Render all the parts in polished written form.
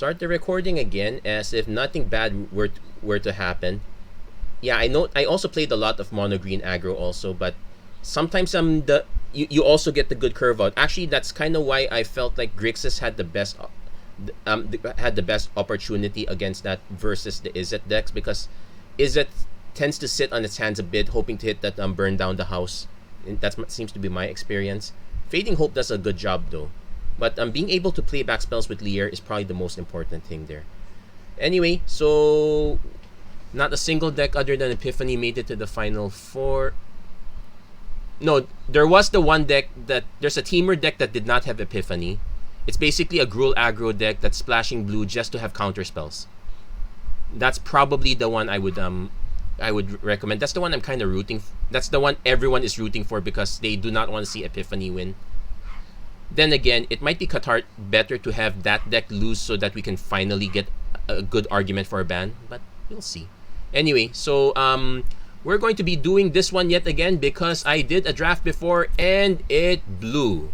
Start the recording again as if nothing bad were to happen. Yeah, I know. I also played a lot of mono green aggro also, but sometimes you also get the good curve out. Actually, that's kind of why I felt like Grixis had the best opportunity against that versus the Izzet decks, because Izzet tends to sit on its hands a bit, hoping to hit that burn down the house. And that seems to be my experience. Fading Hope does a good job though, but being able to play back spells with Leer is probably the most important thing there. Anyway, so not a single deck other than Epiphany made it to the final four. No, there was the one deck that there's a teamer deck that did not have Epiphany. It's basically a Gruul aggro deck that's splashing blue just to have counter spells. That's probably the one I would recommend. That's the one I'm kind of rooting for. That's the one everyone is rooting for because they do not want to see Epiphany win. Then again, it might be better to have that deck lose so that we can finally get a good argument for a ban, but we'll see. Anyway, so we're going to be doing this one yet again because I did a draft before and it blew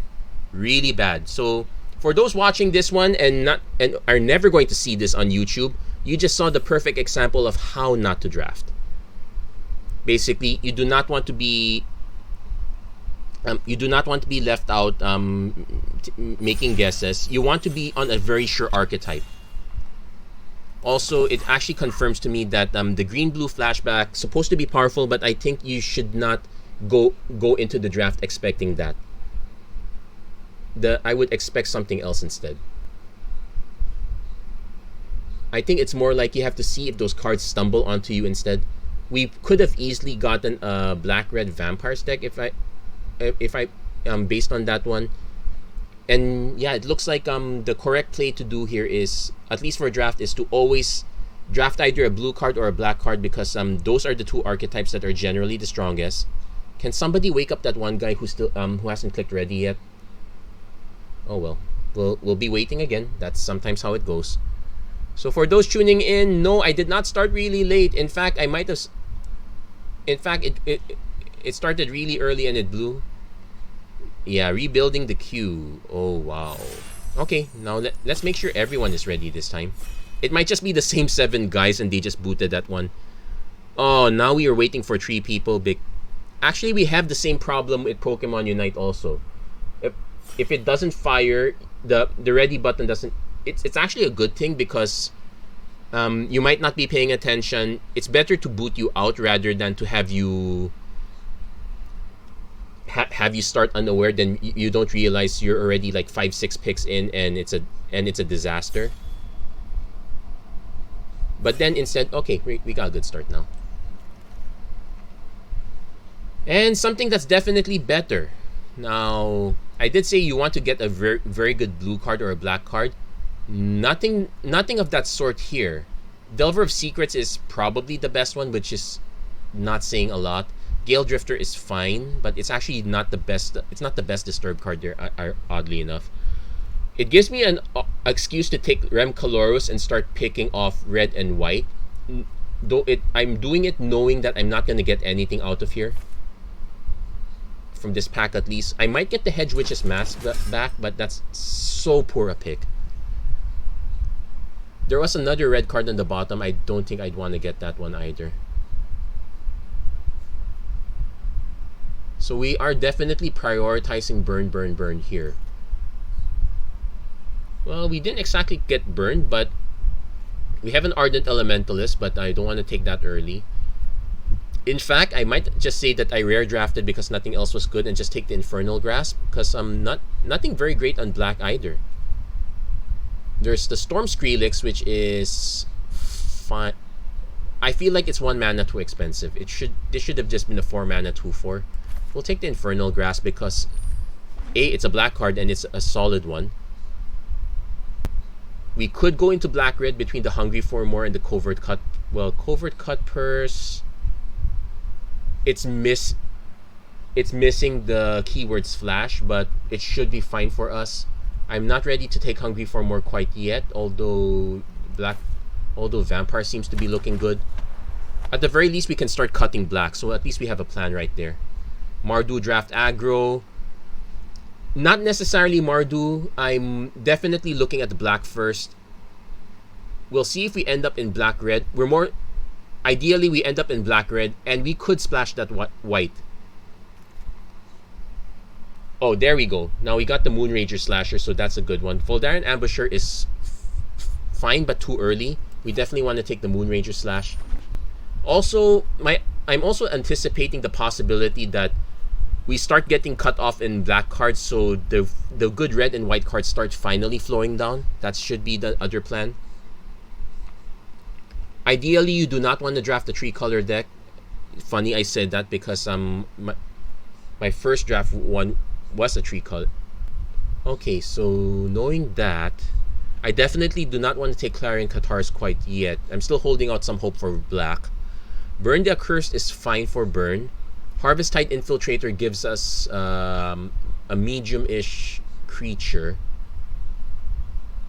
really bad. So for those watching this one and are never going to see this on YouTube, you just saw the perfect example of how not to draft. Basically, you do not want to be left out making guesses. You want to be on a very sure archetype. Also, it actually confirms to me that the green-blue flashback is supposed to be powerful, but I think you should not go into the draft expecting that. I would expect something else instead. I think it's more like you have to see if those cards stumble onto you instead. We could have easily gotten a black-red vampires deck if I based on that one. And yeah, it looks like the correct play to do here is, at least for draft, is to always draft either a blue card or a black card because those are the two archetypes that are generally the strongest. Can somebody wake up that one guy who hasn't clicked ready yet? Oh well, we'll be waiting again. That's sometimes how it goes. So for those tuning in, no, I did not start really late. In fact, I might have. In fact, it started really early and it blew. Yeah, rebuilding the queue. Oh, wow. Okay, now let's make sure everyone is ready this time. It might just be the same 7 guys and they just booted that one. Oh, now we are waiting for 3 people. Actually, we have the same problem with Pokemon Unite also. If it doesn't fire, the ready button doesn't... It's actually a good thing because you might not be paying attention. It's better to boot you out rather than to have you... have you start unaware, then you don't realize you're already like 5-6 picks in and it's a disaster. But then instead, okay, we got a good start now. And something that's definitely better. Now, I did say you want to get a very, very good blue card or a black card. Nothing of that sort here. Delver of Secrets is probably the best one, which is not saying a lot. Gale Drifter is fine, but it's actually not the best. It's not the best Disturb card there, oddly enough. It gives me an excuse to take Rem Calorus and start picking off red and white. I'm doing it knowing that I'm not going to get anything out of here. From this pack at least. I might get the Hedge Witch's Mask back, but that's so poor a pick. There was another red card on the bottom. I don't think I'd want to get that one either. So we are definitely prioritizing burn here. Well, we didn't exactly get burned, but we have an Ardent Elementalist, but I don't want to take that early. In fact, I might just say that I rare drafted because nothing else was good and just take the Infernal Grasp because nothing very great on black either. There's the Storm Skrillex, which is fine. I feel like it's 1 mana too expensive. This should have just been a 4 mana 2/4. We'll take the Infernal Grasp because A, it's a black card and it's a solid one. We could go into black-red between the Hungry for More and the Covert Cut. Well, Covert Cut Purse... It's missing the keywords Flash, but it should be fine for us. I'm not ready to take Hungry for More quite yet, although Vampire seems to be looking good. At the very least, we can start cutting black, so at least we have a plan right there. Mardu draft aggro. Not necessarily Mardu. I'm definitely looking at the black first. We'll see if we end up in black-red. We're more... Ideally, we end up in black-red, and we could splash that white. Oh, there we go. Now we got the Moonrager Slasher, so that's a good one. Voldaren Ambusher is fine, but too early. We definitely want to take the Moonrager Slash. Also, I'm also anticipating the possibility that we start getting cut off in black cards, so the good red and white cards start finally flowing down. That should be the other plan. Ideally, you do not want to draft a 3-color deck. Funny I said that because my first draft one was a 3-color. Okay, so knowing that, I definitely do not want to take Clarion Cathars quite yet. I'm still holding out some hope for black. Burn the Accursed is fine for burn. Harvesttide Infiltrator gives us a medium-ish creature.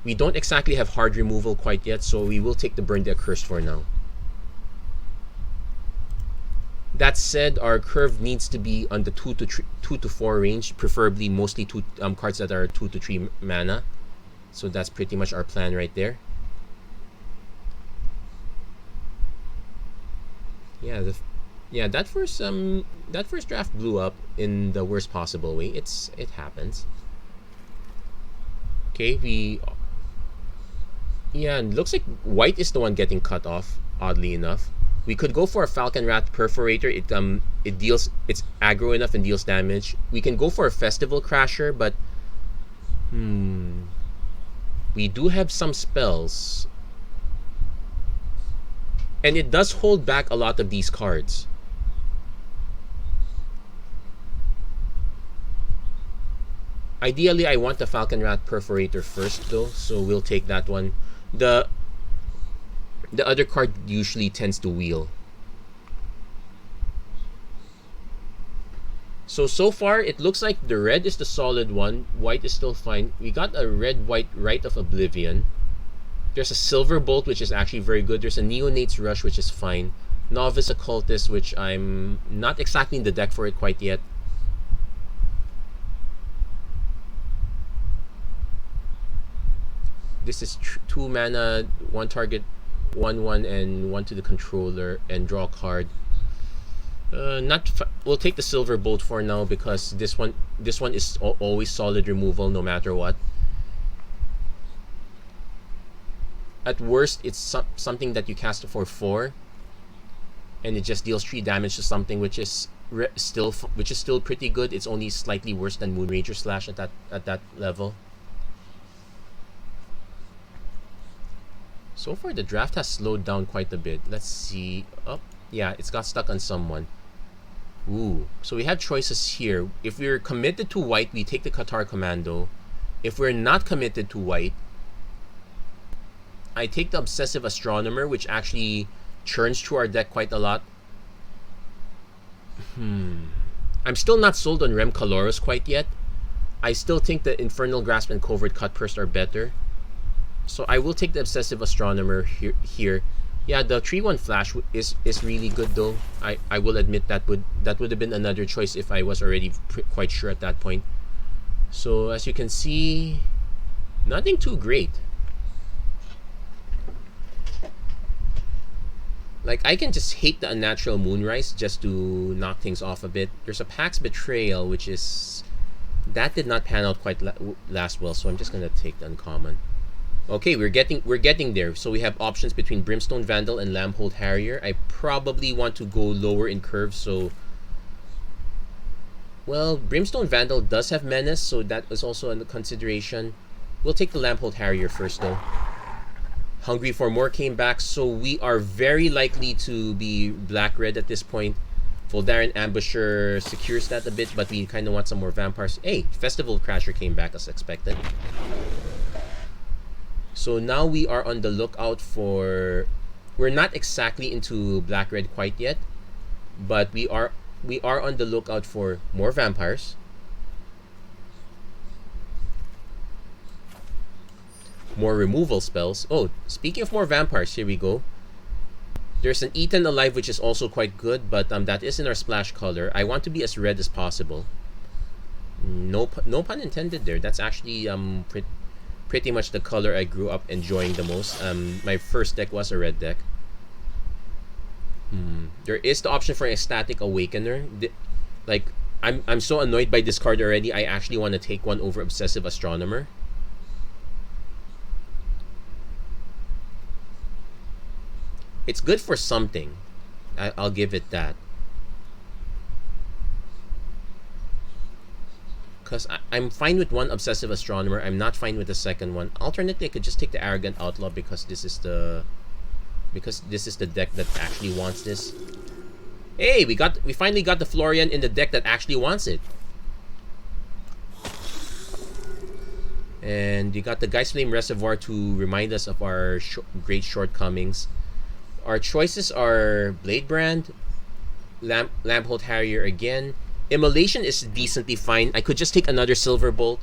We don't exactly have hard removal quite yet, so we will take the Burn the Accursed for now. That said, our curve needs to be on the 2 to 4 range, preferably mostly cards that are 2 to 3 mana. So that's pretty much our plan right there. Yeah, that first draft blew up in the worst possible way. It happens. Okay, it looks like white is the one getting cut off, oddly enough. We could go for a Falcon Rat Perforator. It's aggro enough and deals damage. We can go for a Festival Crasher, but we do have some spells. And it does hold back a lot of these cards. Ideally, I want the Falcon Rat Perforator first, though, so we'll take that one. The other card usually tends to wheel. So far, it looks like the red is the solid one. White is still fine. We got a red-white Rite of Oblivion. There's a Silver Bolt, which is actually very good. There's a Neonate's Rush, which is fine. Novice Occultist, which I'm not exactly in the deck for it quite yet. This is 2 mana, 1 target, 1/1, and 1 to the controller, and draw a card. We'll take the Silver Bolt for now because this one is always solid removal no matter what. At worst, it's something that you cast for 4, and it just deals 3 damage to something, which is still pretty good. It's only slightly worse than Moonrager Slash at that level. So far, the draft has slowed down quite a bit. Let's see. Oh, yeah, it's got stuck on someone. Ooh, so we have choices here. If we're committed to white, we take the Cathar Commando. If we're not committed to white, I take the Obsessive Astronomer, which actually churns through our deck quite a lot. I'm still not sold on Rem Caloros quite yet. I still think the Infernal Grasp and Covert Cutpurse are better. So I will take the Obsessive Astronomer here. Yeah, the 3/1 Flash is really good though. I will admit that would have been another choice if I was already quite sure at that point. So as you can see, nothing too great. Like, I can just hate the Unnatural Moonrise just to knock things off a bit. There's a Pax Betrayal, which is... That did not pan out quite last well, so I'm just going to take the uncommon. Okay, we're getting there. So we have options between Brimstone Vandal and Lambhold Harrier. I probably want to go lower in curve, so... Well, Brimstone Vandal does have Menace, so that is also a consideration. We'll take the Lambhold Harrier first, though. Hungry for More came back, so we are very likely to be black-red at this point. Voldaren Ambusher secures that a bit, but we kind of want some more vampires. Hey, Festival Crasher came back as expected. So now we are on the lookout for... We're not exactly into black-red quite yet, but we are on the lookout for more vampires. More removal spells. Oh, speaking of more vampires, here we go. There's an Eaten Alive, which is also quite good, but that is in our splash color. I want to be as red as possible. No pun intended there. That's actually pretty much the color I grew up enjoying the most. My first deck was a red deck. There is the option for Ecstatic Awakener. Like, I'm so annoyed by this card already. I actually want to take one over Obsessive Astronomer. It's good for something. I'll give it that. Because I'm fine with one Obsessive Astronomer. I'm not fine with the second one. Alternately, I could just take the Arrogant Outlaw because this is the deck that actually wants this. Hey, we finally got the Florian in the deck that actually wants it. And you got the Geist Flame Reservoir to remind us of our great shortcomings. Our choices are Bladebrand, Lamphold Harrier again. Immolation is decently fine. I could just take another Silverbolt.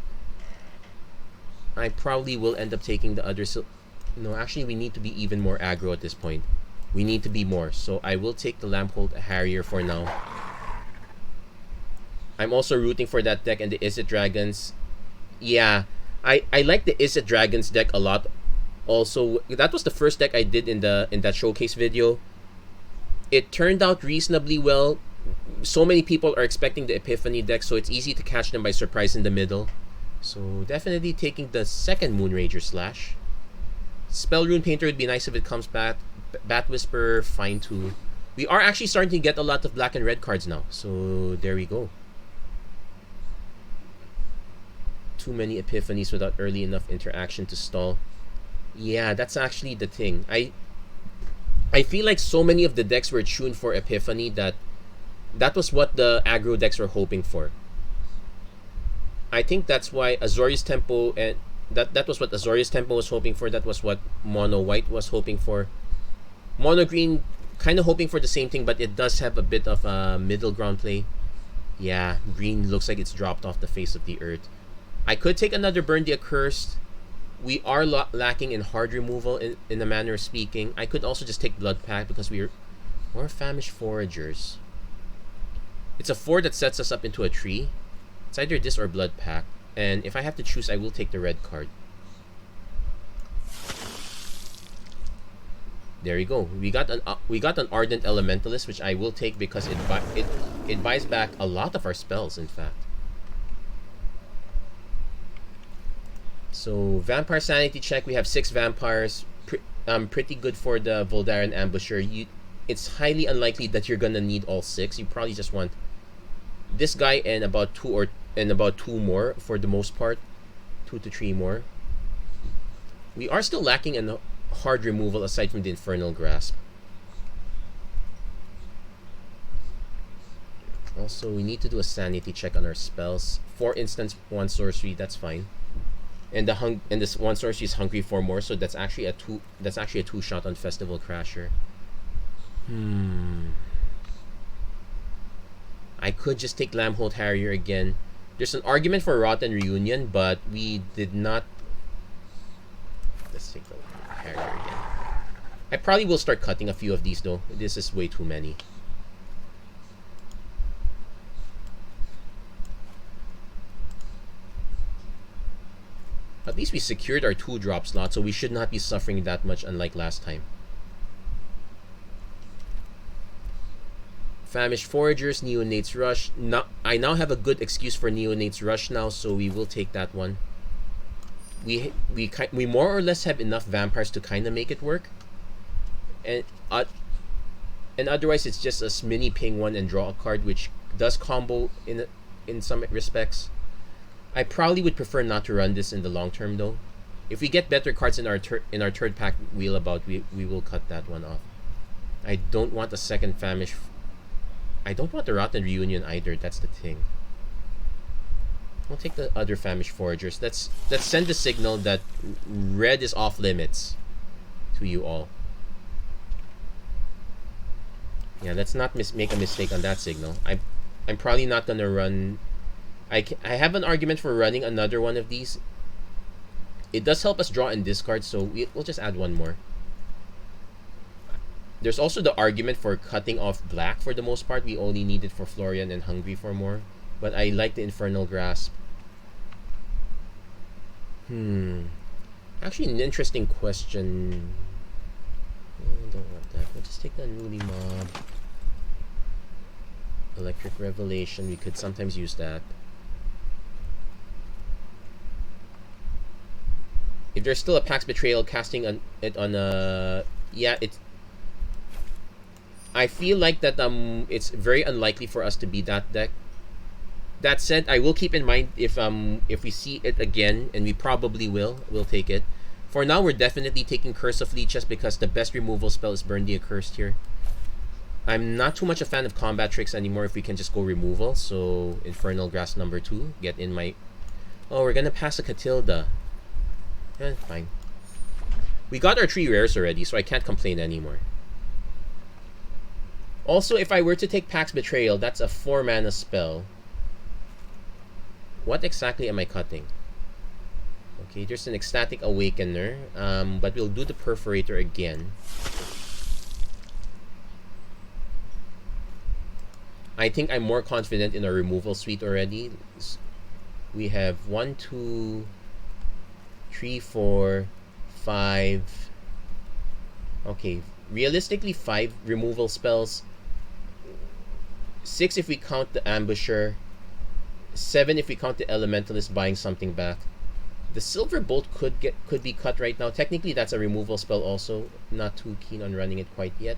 I probably will end up taking the other No, actually, we need to be even more aggro at this point. We need to be more. So I will take the Lamphold Harrier for now. I'm also rooting for that deck and the Izzet Dragons. Yeah, I like the Izzet Dragons deck a lot. Also, that was the first deck I did in that showcase video. It turned out reasonably well. So many people are expecting the Epiphany deck, so it's easy to catch them by surprise in the middle. So definitely taking the second Moonrager Slash. Spell Rune Painter would be nice if it comes back. Bat Whisperer, fine too. We are actually starting to get a lot of black and red cards now, so there we go. Too many Epiphanies without early enough interaction to stall. Yeah, that's actually the thing. I feel like so many of the decks were tuned for Epiphany that was what the aggro decks were hoping for. I think that's why Azorius Tempo and that was what Azorius Tempo was hoping for. That was what Mono White was hoping for. Mono Green kind of hoping for the same thing, but it does have a bit of a middle ground play. Yeah, green looks like it's dropped off the face of the earth. I could take another Burn the Accursed. We are lacking in hard removal in a manner of speaking. I could also just take Blood Pact because we're Famished Foragers. It's a 4 that sets us up into a tree. It's either this or Blood Pact. And if I have to choose, I will take the red card. There you go. We got an Ardent Elementalist, which I will take because it buys back a lot of our spells, in fact. So Vampire Sanity check. We have 6 vampires. Pretty good for the Voldaren Ambusher. It's highly unlikely that you're gonna need all 6. You probably just want this guy and about 2 more for the most part. 2 to 3 more. We are still lacking in hard removal aside from the Infernal Grasp. Also, we need to do a sanity check on our spells. For instance, 1 sorcery, that's fine. And this 1 sorcery is hungry for more, so that's actually a 2 shot on Festival Crasher. I could just take Lamphold Harrier again. There's an argument for Rotten Reunion, but we did not. Let's take the Harrier again. I probably will start cutting a few of these though. This is way too many. At least we secured our 2-drop slot, so we should not be suffering that much, unlike last time. Famished Foragers, Neonate's Rush. I now have a good excuse for Neonate's Rush now, so we will take that one. We more or less have enough vampires to kind of make it work. And otherwise it's just a mini ping one and draw a card, which does combo in some respects. I probably would prefer not to run this in the long term though. If we get better cards in our third pack wheelabout, we will cut that one off. I don't want a second Famish. I don't want the Rotten Reunion either. That's the thing. We'll take the other Famished Foragers. Let's send the signal that red is off limits to you all. Yeah, let's not make a mistake on that signal. I'm probably not gonna run. I have an argument for running another one of these. It does help us draw and discard, so we'll just add one more. There's also the argument for cutting off black for the most part. We only need it for Florian and Hungry for more. But I like the Infernal Grasp. Actually, an interesting question. I don't want that. We'll just take the unruly mob. Electric Revelation. We could sometimes use that. If there's still a Pax Betrayal, casting it on a... Yeah, it's... I feel like that it's very unlikely for us to be that deck. That said, I will keep in mind if we see it again, and we probably will, we'll take it. For now, we're definitely taking Curse of Leech just because the best removal spell is Burn the Accursed here. I'm not too much a fan of combat tricks anymore if we can just go removal. So Infernal Grasp number 2, get in my... Oh, we're gonna pass a Catilda. Fine. We got our 3 rares already, so I can't complain anymore. Also, if I were to take Pax Betrayal, that's a 4 mana spell. What exactly am I cutting? Okay, there's an Ecstatic Awakener, but we'll do the Perforator again. I think I'm more confident in our removal suite already. We have 1, 2, 3, 4, 5. Okay, realistically 5 removal spells. 6 if we count the Ambusher. 7 if we count the Elementalist buying something back. The Silver Bolt could be cut right now. Technically that's a removal spell also. Not too keen on running it quite yet.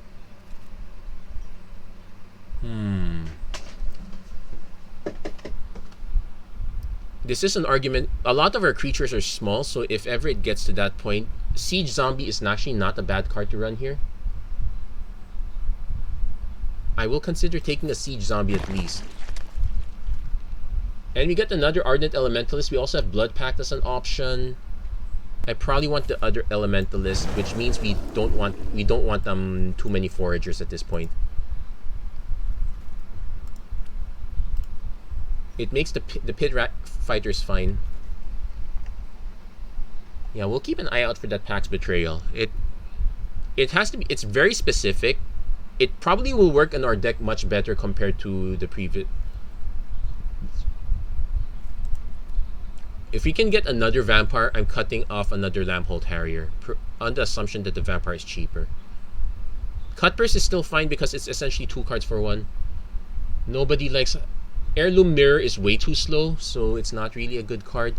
This is an argument. A lot of our creatures are small, so if ever it gets to that point, Siege Zombie is actually not a bad card to run here. I will consider taking a Siege Zombie at least. And we get another Ardent Elementalist. We also have Blood Pact as an option. I probably want the other Elementalist, which means we don't want too many Foragers at this point. It makes the Pit Rat Fighters fine. Yeah, we'll keep an eye out for that Pax Betrayal. It has to be. It's very specific. It probably will work in our deck much better compared to the previous. If we can get another Vampire, I'm cutting off another Lamphold Harrier on the assumption that the Vampire is cheaper. Cutpurse is still fine because it's essentially 2 cards for 1. Nobody likes... Heirloom Mirror is way too slow, so it's not really a good card.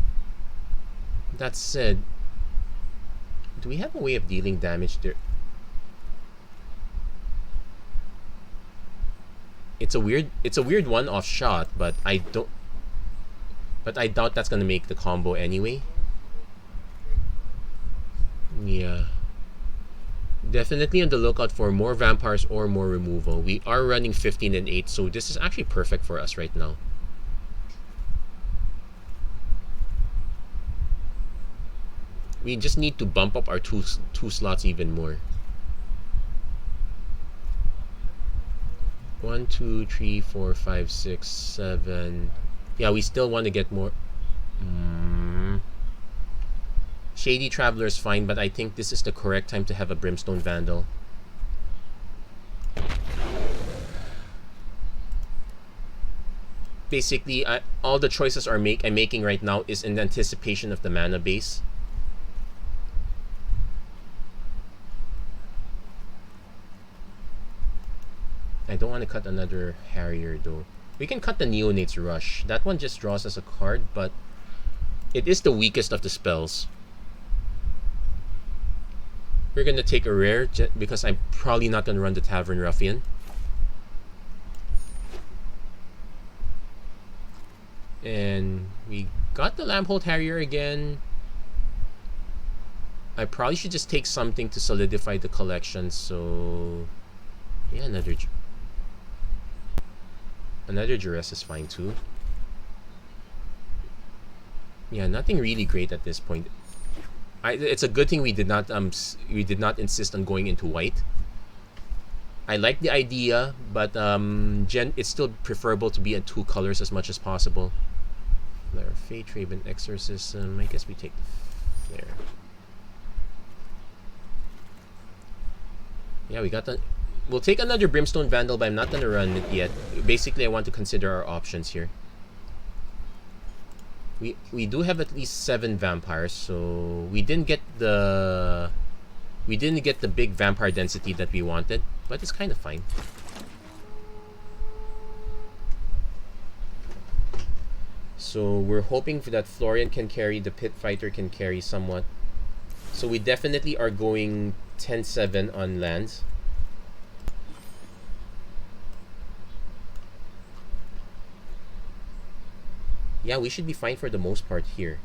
That said, do we have a way of dealing damage there? It's a weird one-off shot, but I doubt that's gonna make the combo anyway. Yeah. Definitely on the lookout for more Vampires or more removal. We are running 15 and 8, so this is actually perfect for us right now. We just need to bump up our two slots even more. 1, 2, 3, 4, 5, 6, 7. Yeah, we still want to get more. Shady Traveler is fine, but I think this is the correct time to have a Brimstone Vandal. Basically, all the choices I'm making right now is in anticipation of the mana base. I don't want to cut another Harrier though. We can cut the Neonate's Rush. That one just draws us a card, but it is the weakest of the spells. We're gonna take a rare because I'm probably not gonna run the Tavern Ruffian. And we got the Lamphold Harrier again. I probably should just take something to solidify the collection. So yeah, another Duress is fine too. Yeah, nothing really great at this point. It's a good thing we did not insist on going into white. I like the idea, but it's still preferable to be in 2 colors as much as possible. Flare of Fate, Raven Exorcism. I guess we take the Flare. Yeah, we got the... We'll take another Brimstone Vandal, but I'm not gonna run it yet. Basically, I want to consider our options here. We do have at least 7 vampires, so we didn't get the big vampire density that we wanted, but it's kind of fine. So we're hoping for that Florian can carry, the Pit Fighter can carry somewhat. So we definitely are going 10-7 on lands. Yeah, we should be fine for the most part here.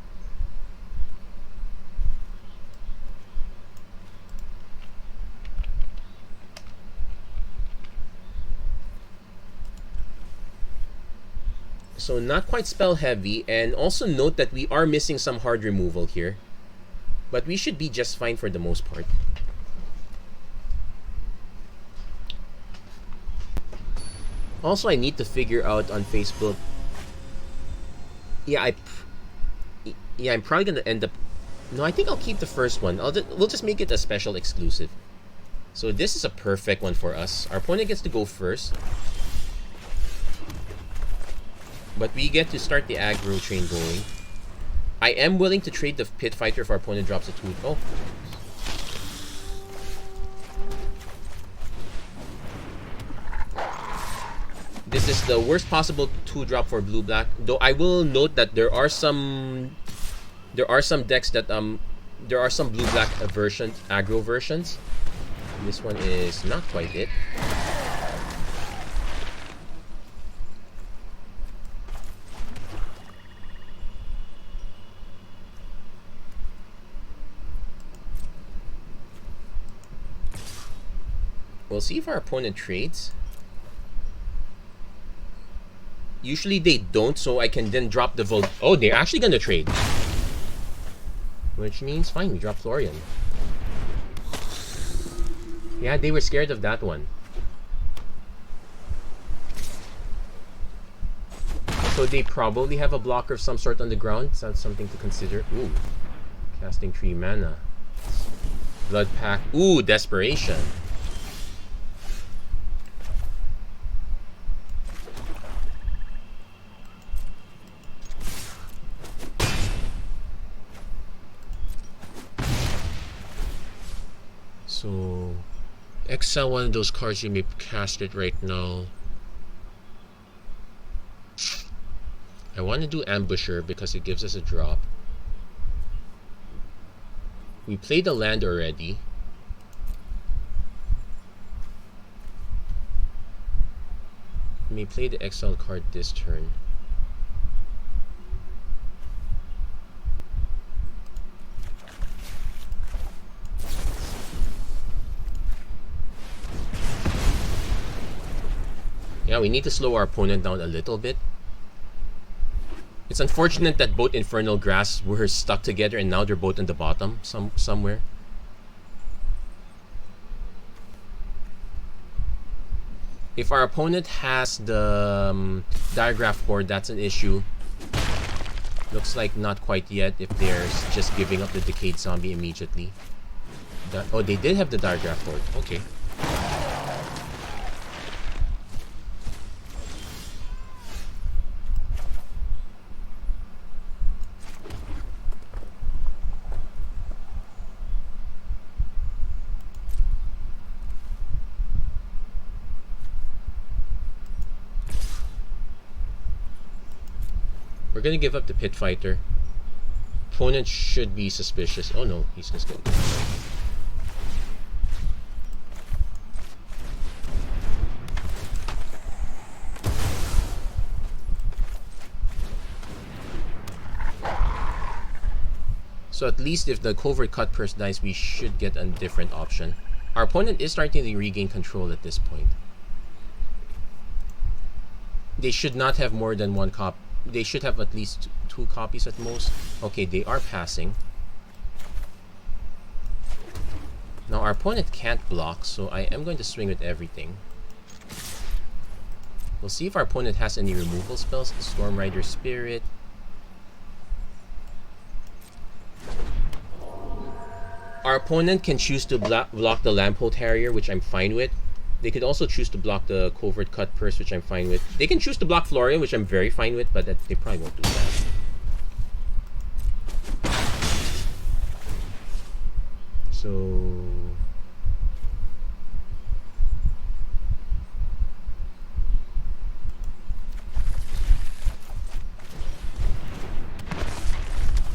So not quite spell heavy, and also note that we are missing some hard removal here. But we should be just fine for the most part. Also, I need to figure out on Facebook. Yeah, I'm probably gonna end up. No, I think I'll keep the first one. We'll just make it a special exclusive. So this is a perfect one for us. Our opponent gets to go first, but we get to start the aggro train going. I am willing to trade the Pit Fighter if our opponent drops a 2. Oh. This is the worst possible 2-drop for blue-black. Though I will note that there are some decks that there are some blue-black versions, aggro versions. This one is not quite it. We'll see if our opponent trades. Usually they don't, so I can then drop the vote. Oh, they're actually gonna trade. Which means, fine, we drop Florian. Yeah, they were scared of that one. So they probably have a blocker of some sort on the ground. So that's something to consider. Ooh. Casting 3 mana. Blood Pact. Ooh, Desperation. So, exile one of those cards, you may cast it right now. I want to do Ambusher because it gives us a drop. We played the land already. We may play the exile card this turn. Yeah, we need to slow our opponent down a little bit. It's unfortunate that both Infernal Grass were stuck together and now they're both in the bottom somewhere. If our opponent has the Diagraph Horde, that's an issue. Looks like not quite yet if they're just giving up the Decayed Zombie immediately. Oh, they did have the Diagraph Horde. Okay. We're gonna give up the Pit Fighter. Opponent should be suspicious. Oh no, he's just gonna give up. So at least if the Covert Cut Purse dies, we should get a different option. Our opponent is starting to regain control at this point. They should not have more than one copy. They should have at least 2 copies at most. Okay, they are passing. Now our opponent can't block, so I am going to swing with everything. We'll see if our opponent has any removal spells. The Storm Rider Spirit. Our opponent can choose to block the Lamphold Harrier, which I'm fine with. They could also choose to block the Covert Cut Purse, which I'm fine with. They can choose to block Florian, which I'm very fine with, but they probably won't do that. So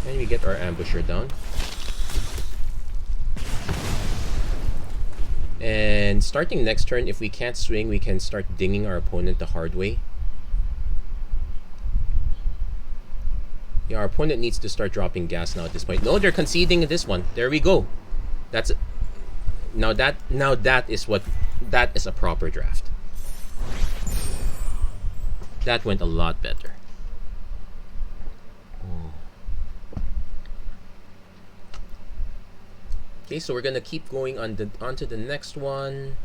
and we get our ambusher down. And starting next turn, if we can't swing, we can start dinging our opponent the hard way. Yeah, our opponent needs to start dropping gas now at this point. No, they're conceding this one. There we go. That's now that is a proper draft. That went a lot better. Okay, so we're gonna keep going on to the next one.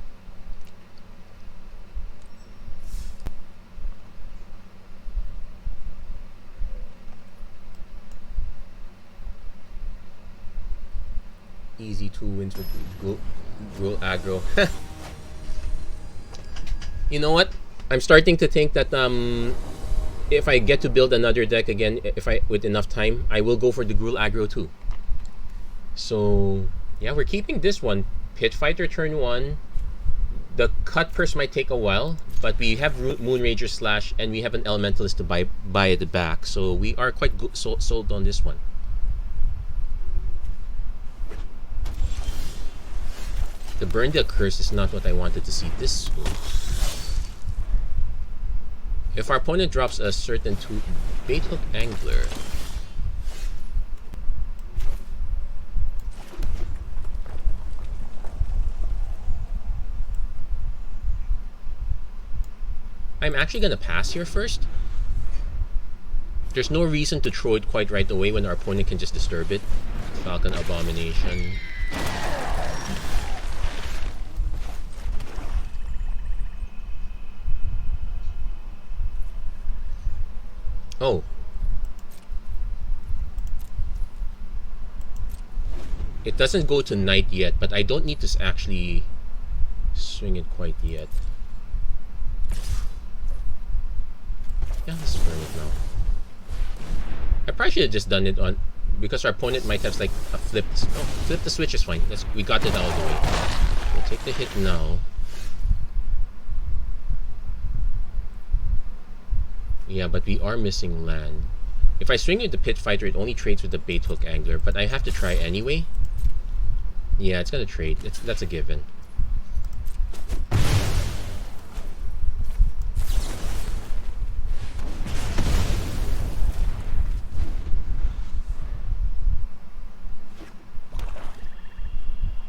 Easy 2 wins with Gruul aggro. You know what? I'm starting to think that if I get to build another deck again, with enough time, I will go for the Gruul aggro too. So yeah, we're keeping this one. Pit Fighter turn 1. The cut purse might take a while, but we have Moonrager Slash and we have an Elementalist to buy at the back. So we are quite sold on this one. The Burndale Curse is not what I wanted to see this school. If our opponent drops a certain 2 Bait Hook Angler, I'm actually going to pass here first. There's no reason to throw it quite right away when our opponent can just disturb it. Falcon Abomination. Oh. It doesn't go to Knight yet, but I don't need to actually swing it quite yet. Yeah, let's burn it now. I probably should have just done it on, because our opponent might have like a flip. Oh, flip the switch is fine. We got it out of the way. We'll take the hit now. Yeah, but we are missing land. If I swing with the Pit Fighter, it only trades with the Bait Hook Angler, but I have to try anyway. Yeah, it's gonna trade. That's a given.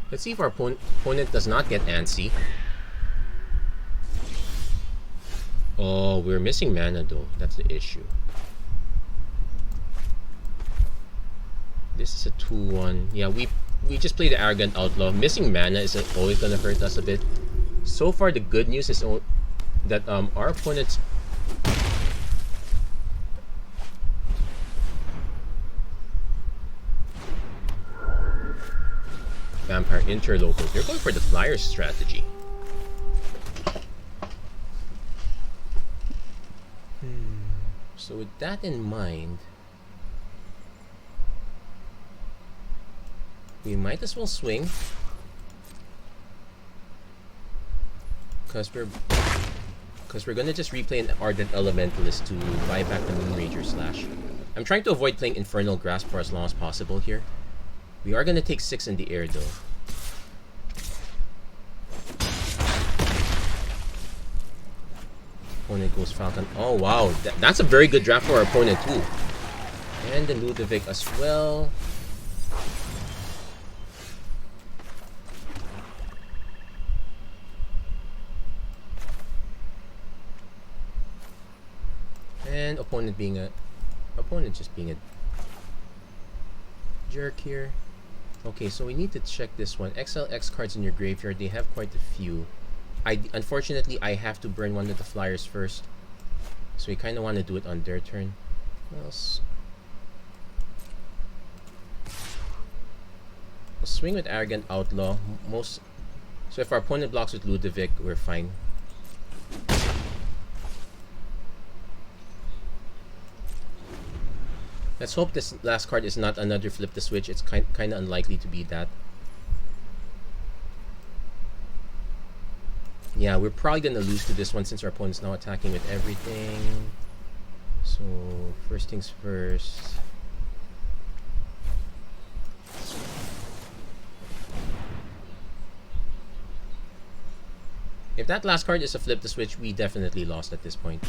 Let's see if our opponent does not get antsy. Oh, we're missing mana though. That's the issue. This is a 2-1. Yeah, we just played the Arrogant Outlaw. Missing mana is always gonna hurt us a bit. So far, the good news is that our opponent's Vampire Interloper. They're going for the Flyers strategy. So with that in mind, we might as well swing, because we're gonna just replay an Ardent Elementalist to buy back the Moonrager Slash. I'm trying to avoid playing Infernal Grasp for as long as possible here. We are gonna take 6 in the air though. Opponent goes Falcon. Oh wow, that's a very good draft for our opponent too. And the Ludovic as well. And opponent just being a jerk here. Okay, so we need to check this one. XLX cards in your graveyard, they have quite a few. Unfortunately, I have to burn one of the Flyers first. So we kind of want to do it on their turn. What else? We'll swing with Arrogant Outlaw. So if our opponent blocks with Ludovic, we're fine. Let's hope this last card is not another Flip the Switch. It's kind of unlikely to be that. Yeah, we're probably gonna lose to this one since our opponent's now attacking with everything. So first things first. If that last card is a flip the switch, we definitely lost at this point.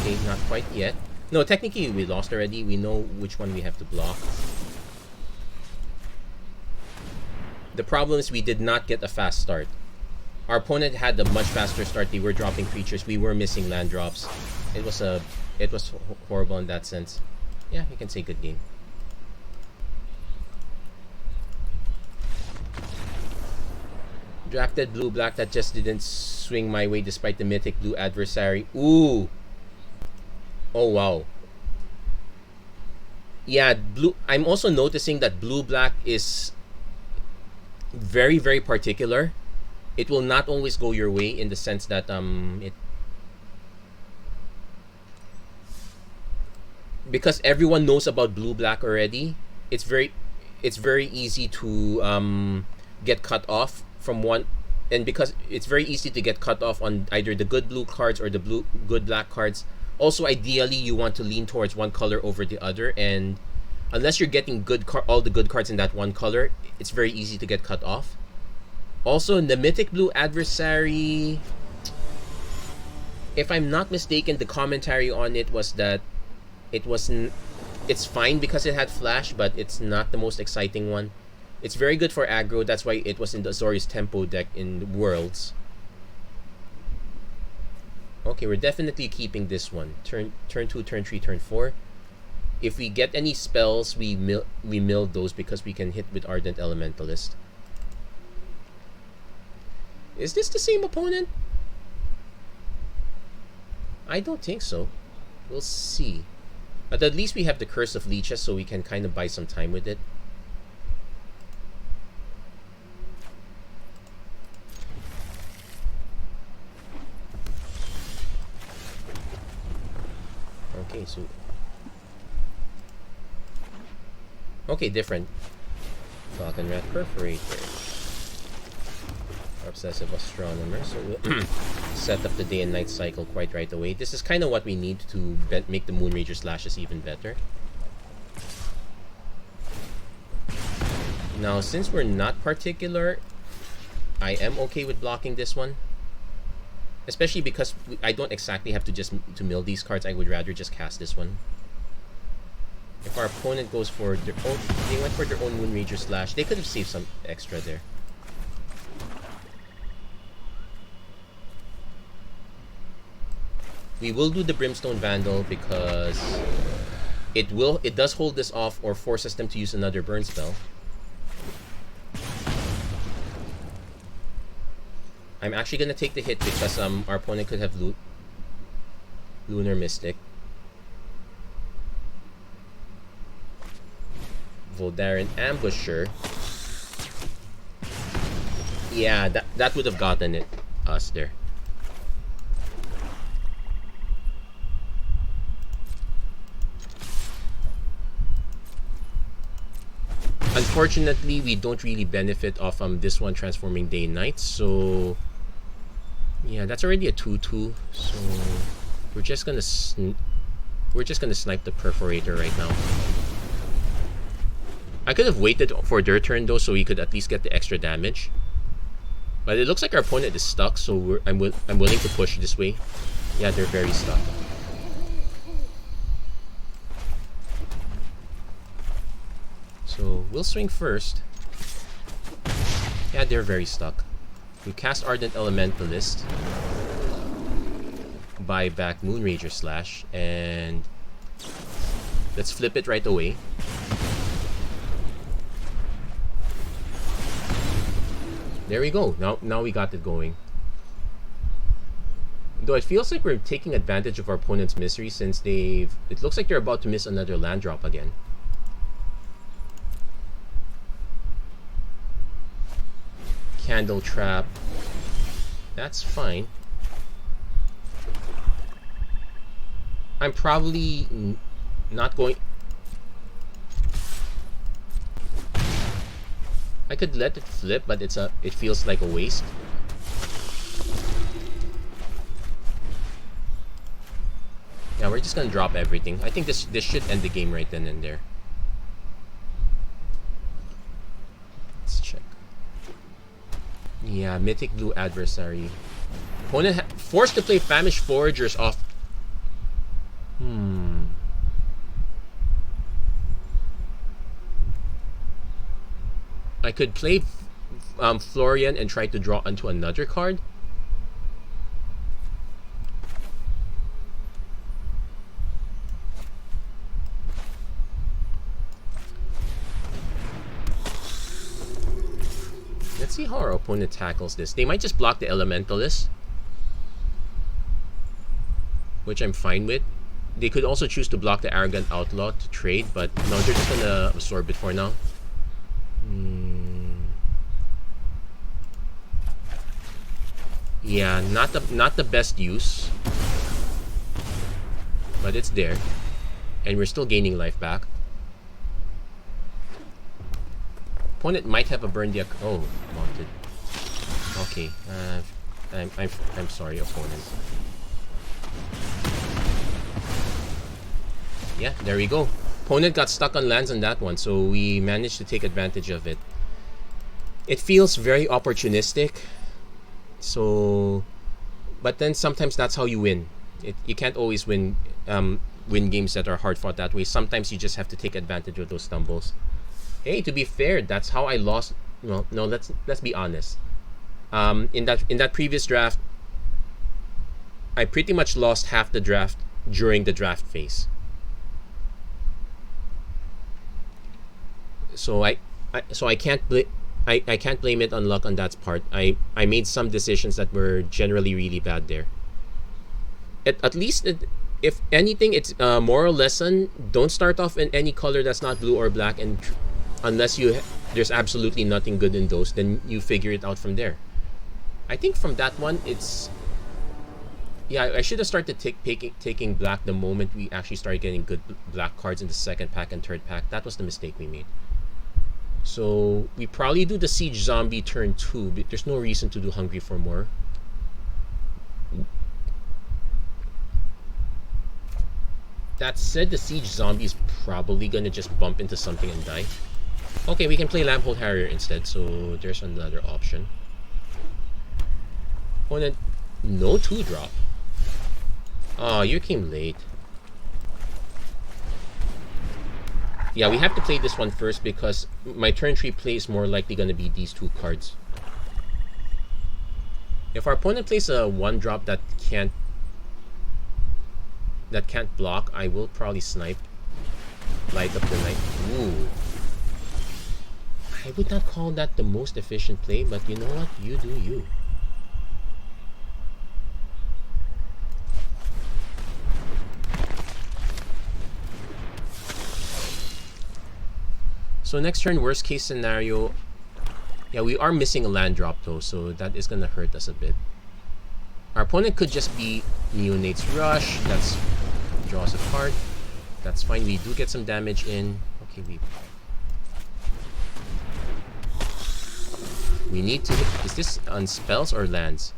Okay, not quite yet. No, technically we lost already. We know which one we have to block. The problem is we did not get a fast start. Our opponent had a much faster start. They were dropping creatures. We were missing land drops. It was horrible in that sense. Yeah, you can say good game. Drafted blue-black that just didn't swing my way despite the mythic blue adversary. Ooh. Oh, wow. Yeah, blue. I'm also noticing that blue-black is very, very particular. It will not always go your way in the sense that because everyone knows about blue-black already. It's very easy to get cut off from one, and because it's very easy to get cut off on either the good blue cards or the good black cards. Also, ideally, you want to lean towards one color over the other, and unless you're getting all the good cards in that one color, it's very easy to get cut off. Also, the mythic blue adversary, if I'm not mistaken, the commentary on it was that it's fine because it had flash, but it's not the most exciting one. It's very good for aggro. That's why it was in the Azorius Tempo deck in Worlds. Okay, we're definitely keeping this one. Turn 2, turn 3, turn 4. If we get any spells, we mill those because we can hit with Ardent Elementalist. Is this the same opponent? I don't think so. We'll see. But at least we have the Curse of Leeches, so we can kind of buy some time with it. Okay, so... Okay, different. Falcon Rat Perforator. Obsessive Astronomer. So we'll set up the day and night cycle quite right away. This is kind of what we need to make the Moonrager slashes even better. Now, since we're not particular, I am okay with blocking this one. Especially because I don't exactly have to mill these cards. I would rather just cast this one. If our opponent goes for their own... They went for their own Moonrager slash. They could have saved some extra there. We will do the Brimstone Vandal because it does hold this off or forces them to use another burn spell. I'm actually gonna take the hit because our opponent could have Lunar Mystic. Voldaren Ambusher. Yeah, that would have gotten us there. Unfortunately, we don't really benefit off this one transforming day and night, so yeah, that's already a 2/2. So we're just gonna snipe the Perforator right now. I could have waited for their turn though, so we could at least get the extra damage. But it looks like our opponent is stuck, so I'm willing to push this way. Yeah, they're very stuck. So we'll swing first. Yeah, they're very stuck. We cast Ardent Elementalist. Buy back Moonrager Slash, and let's flip it right away. There we go. Now we got it going. Though it feels like we're taking advantage of our opponent's misery since it looks like they're about to miss another land drop again. Candle Trap. That's fine. I'm probably not going... I could let it flip, but it feels like a waste. Yeah, we're just gonna drop everything. I think this should end the game right then and there. Let's check. Yeah, Mythic Blue adversary. Opponent forced to play Famished Foragers off. I could play Florian and try to draw onto another card. Let's see how our opponent tackles this. They might just block the Elementalist, which I'm fine with. They could also choose to block the Arrogant Outlaw to trade, but no, they're just gonna absorb it for now. Yeah, not the best use, but it's there, and we're still gaining life back. Opponent might have a burn the wanted. Okay, I'm sorry, opponent. Yeah, there we go. Opponent got stuck on lands on that one, so we managed to take advantage of it. It feels very opportunistic. So, but then sometimes that's how you win. You can't always win games that are hard fought that way. Sometimes you just have to take advantage of those stumbles. Hey, to be fair, that's how I lost. Well, no, let's be honest. In that previous draft, I pretty much lost half the draft during the draft phase. So I can't I can't blame it on luck on that part. I made some decisions that were generally really bad there. At least, if anything, it's a moral lesson. Don't start off in any color that's not blue or black, and unless there's absolutely nothing good in those, then you figure it out from there. I think from that one, it's... Yeah, I should have started taking black the moment we actually started getting good black cards in the second pack and third pack. That was the mistake we made. So we probably do the Siege Zombie turn 2, but there's no reason to do Hungry for More. That said, the Siege Zombie is probably gonna just bump into something and die. Okay, we can play Lamphold Harrier instead, so there's another option. Opponent, no 2-drop. Oh, you came late. Yeah, we have to play this one first because my turn 3 play is more likely going to be these 2 cards. If our opponent plays a 1-drop that can't block, I will probably snipe. Light up the night. Ooh. I would not call that the most efficient play, but you know what? You do you. So next turn, worst case scenario, yeah, we are missing a land drop though, so that is gonna hurt us a bit. Our opponent could just be Neonate's Rush. That's draws a card. That's fine. We do get some damage in. Okay, we need to hit. Is this on spells or lands?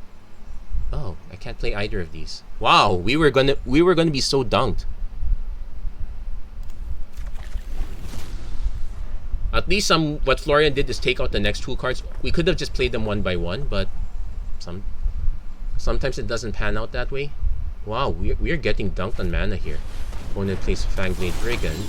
Oh, I can't play either of these. Wow, we were gonna be so dunked. At least what Florian did is take out the next 2 cards. We could have just played them one by one, but sometimes it doesn't pan out that way. Wow, we're getting dunked on mana here. Opponent plays Fangblade Brigand.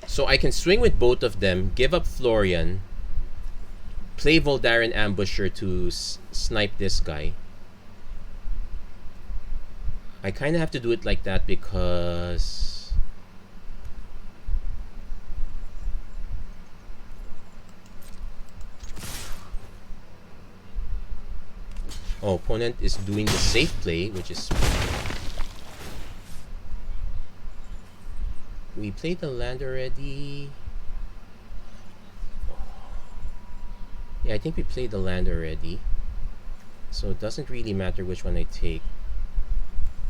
So I can swing with both of them, give up Florian, play Voldaren Ambusher to snipe this guy. I kind of have to do it like that because... Oh, opponent is doing the safe play, which is... We played the land already. Yeah, I think we played the land already. So it doesn't really matter which one I take.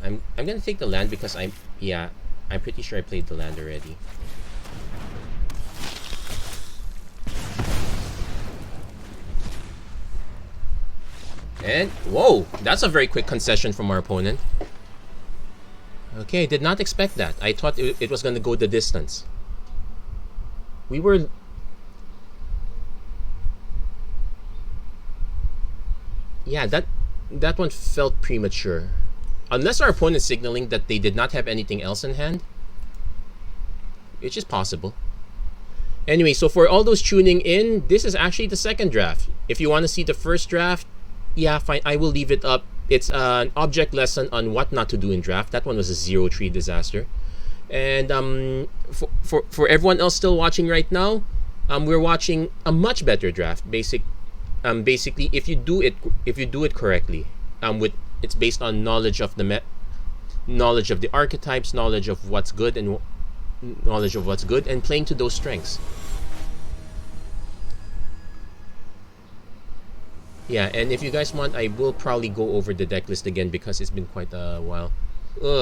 I'm gonna take the land because I'm pretty sure I played the land already. And, whoa, that's a very quick concession from our opponent. Okay, did not expect that. I thought it was going to go the distance. We were... Yeah, that one felt premature. Unless our opponent is signaling that they did not have anything else in hand. Which is possible. Anyway, so for all those tuning in, this is actually the second draft. If you want to see the first draft, yeah, fine, I will leave it up. It's an object lesson on what not to do in draft. That one was a 0-3 disaster. And for everyone else still watching right now, we're watching a much better draft. Basically, if you do it correctly, it's based on knowledge of knowledge of the archetypes, knowledge of what's good and playing to those strengths. Yeah, and if you guys want, I will probably go over the deck list again because it's been quite a while.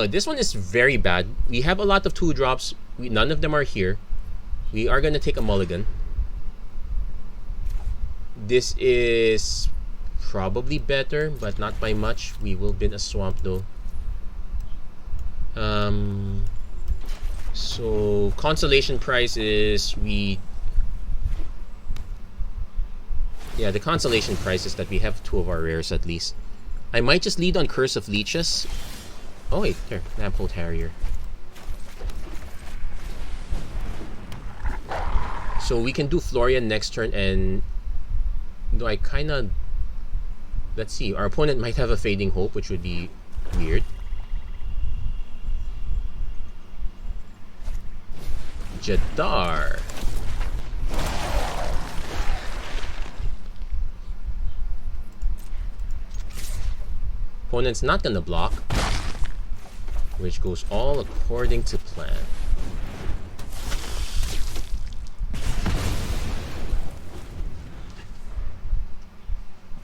This one is very bad. We have a lot of 2-drops. None of them are here. We are going to take a mulligan. This is probably better, but not by much. We will bin a swamp though. So consolation prize is the consolation prize is that we have 2 of our rares at least. I might just lead on Curse of Leeches. Oh wait, there, Lamphold Harrier. So we can do Florian next turn, and though I kinda, let's see, our opponent might have a Fading Hope, which would be weird. Jadar. Opponent's not gonna block, which goes all according to plan.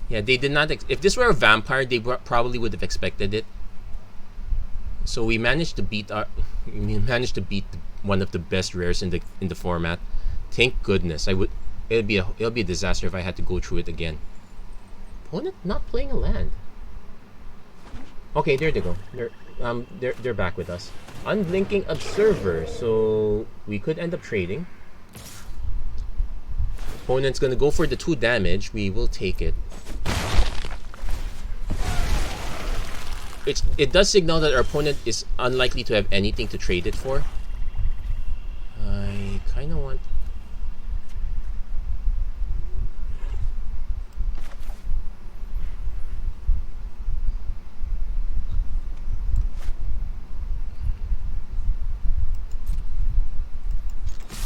Yeah, they did not. If this were a vampire, they probably would have expected it. So we managed to beat one of the best rares in the format. Thank goodness. It'll be a disaster if I had to go through it again. Opponent not playing a land. Okay, there they go. They're back with us. Unblinking Observer. So we could end up trading. Opponent's gonna go for the 2 damage. We will take it. It does signal that our opponent is unlikely to have anything to trade it for. I kind of want...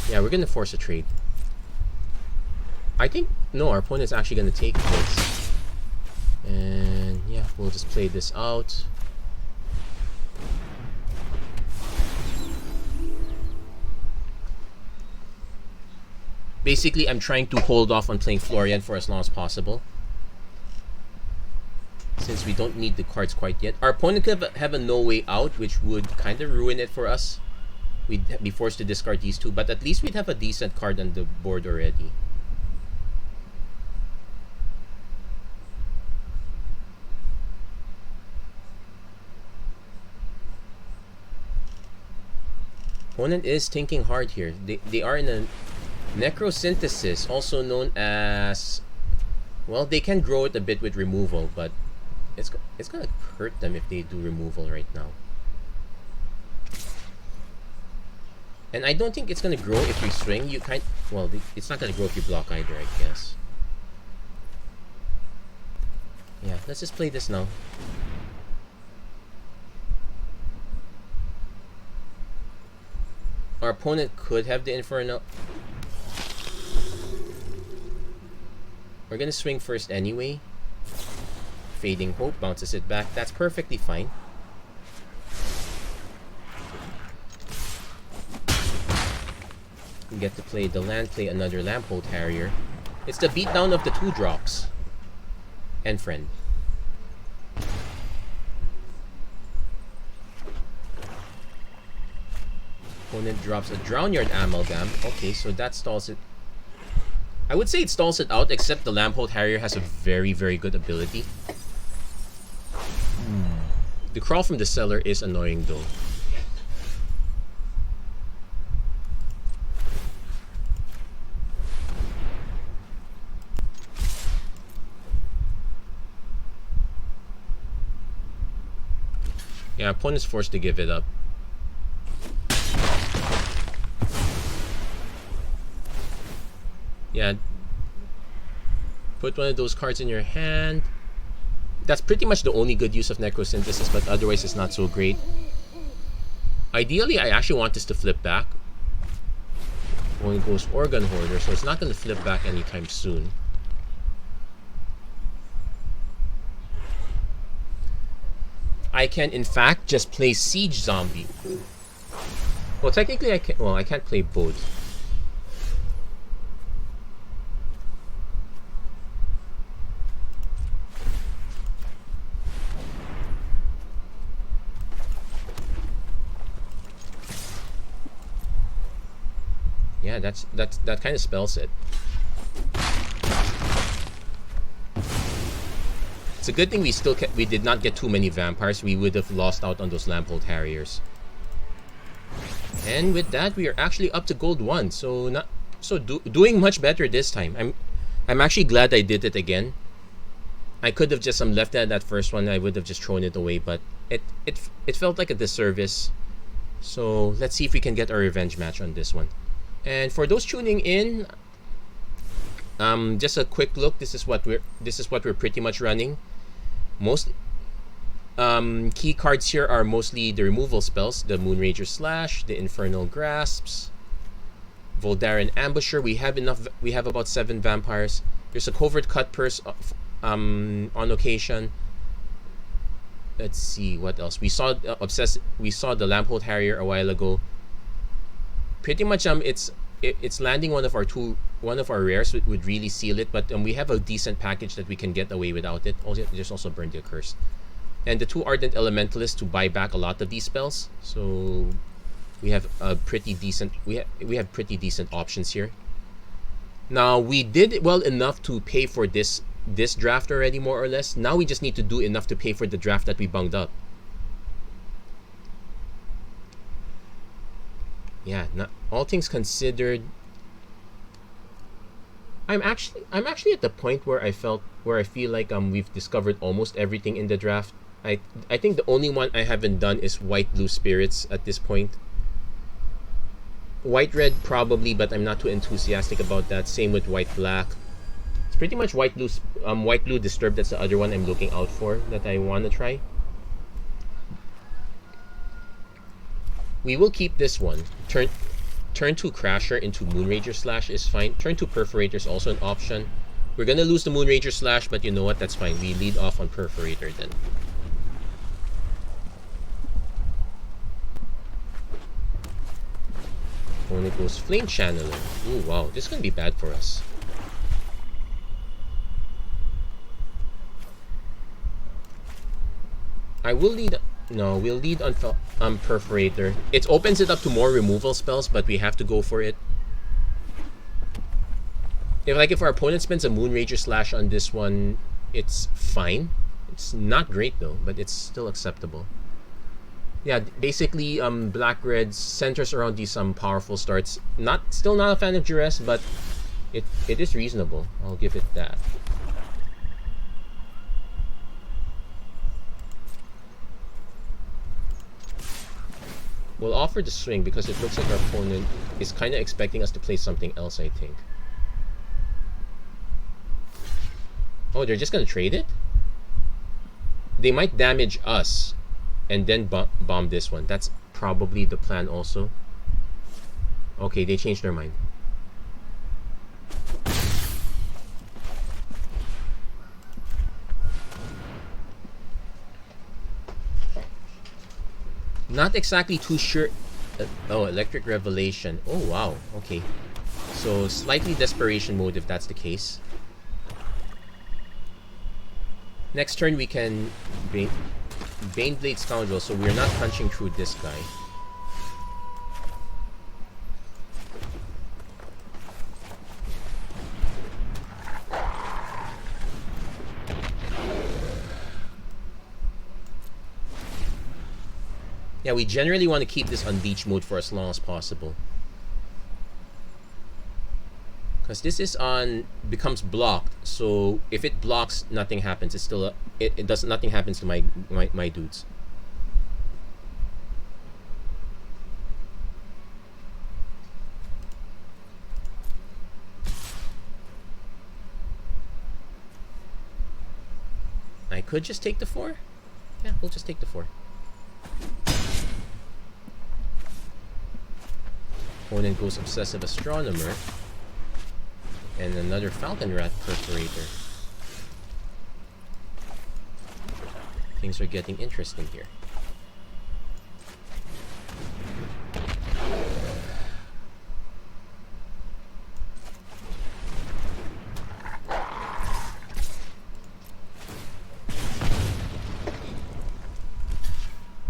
Yeah, we're going to force a trade. I think... No, our opponent's actually going to take this. And yeah, we'll just play this out. Basically, I'm trying to hold off on playing Florian for as long as possible, since we don't need the cards quite yet. Our opponent could have a no way out, which would kind of ruin it for us. We'd be forced to discard these 2, but at least we'd have a decent card on the board already. Opponent is thinking hard here. They are in a Necrosynthesis, also known as... Well, they can grow it a bit with removal, but it's gonna hurt them if they do removal right now. And I don't think it's gonna grow if we swing. Well, it's not gonna grow if you block either, I guess. Yeah, let's just play this now. Our opponent could have the Inferno. We're gonna swing first anyway. Fading Hope bounces it back. That's perfectly fine. We get to play the land, play another Lamphold Harrier. It's the beatdown of the 2-drops. And friend. Opponent drops a Drownyard Amalgam. Okay, so that stalls it. I would say it stalls it out, except the Lamphold Harrier has a very, very good ability. The crawl from the cellar is annoying though. Yeah, opponent's forced to give it up. Yeah. Put one of those cards in your hand. That's pretty much the only good use of Necrosynthesis, but otherwise it's not so great. Ideally, I actually want this to flip back. Only goes Organ Hoarder, so it's not going to flip back anytime soon. I can, in fact, just play Siege Zombie. Well, technically, I can't. Well, I can't play both. Yeah, that kind of spells it. It's a good thing we did not get too many vampires. We would have lost out on those Lamphold Harriers. And with that, we are actually up to gold 1. So doing much better this time. I'm actually glad I did it again. I could have just left it at that first one. I would have just thrown it away, but it felt like a disservice. So let's see if we can get a revenge match on this one. And for those tuning in, just a quick look. This is what we're pretty much running. Most key cards here are mostly the removal spells: the Moonrager Slash, the Infernal Grasps, Voldaren Ambusher. We have about 7 vampires. There's a Covert Cut Purse on occasion. Let's see what else. We saw the Lamphold Harrier a while ago. Pretty much it's landing one of our rares would really seal it, but we have a decent package that we can get away without it. Also, there's also Burn the Accursed. And the 2 Ardent Elementalists to buy back a lot of these spells. So we have a pretty decent we have pretty decent options here. Now we did well enough to pay for this draft already, more or less. Now we just need to do enough to pay for the draft that we bunged up. Yeah, not all things considered, I'm actually at the point where I feel like we've discovered almost everything in the draft. I think the only one I haven't done is White Blue Spirits at this point. White Red probably, but I'm not too enthusiastic about that. Same with White Black. It's pretty much White Blue Disturbed. That's the other one I'm looking out for that I want to try. We will keep this one. Turn 2 Crasher into Moonrager Slash is fine. Turn 2 Perforator is also an option. We're gonna lose the Moonrager Slash, but you know what? That's fine. We lead off on Perforator then. Opponent goes Flame Channeler. Ooh, wow. This is gonna be bad for us. I will lead... No, we'll lead on Perforator. It opens it up to more removal spells, but we have to go for it. If our opponent spends a Moonrager Slash on this one, it's fine. It's not great though, but it's still acceptable. Yeah, basically, Black Red centers around these powerful starts. Still not a fan of Duress, but it is reasonable. I'll give it that. We'll offer the swing because it looks like our opponent is kind of expecting us to play something else, I think. Oh, they're just going to trade it? They might damage us and then bomb this one. That's probably the plan also. Okay, they changed their mind. Not exactly too sure. Oh, Electric Revelation. Oh, wow. Okay. So, slightly Desperation mode if that's the case. Next turn, we can Baneblade Scoundrel, so we're not punching through this guy. Yeah, we generally want to keep this on leech mode for as long as possible. Because this is on, becomes blocked. So if it blocks, nothing happens. It's still, it does, nothing happens to my dudes. I could just take the 4. Yeah, we'll just take the 4. Opponent goes Obsessive Astronomer. And another Falcon Rat Perforator. Things are getting interesting here.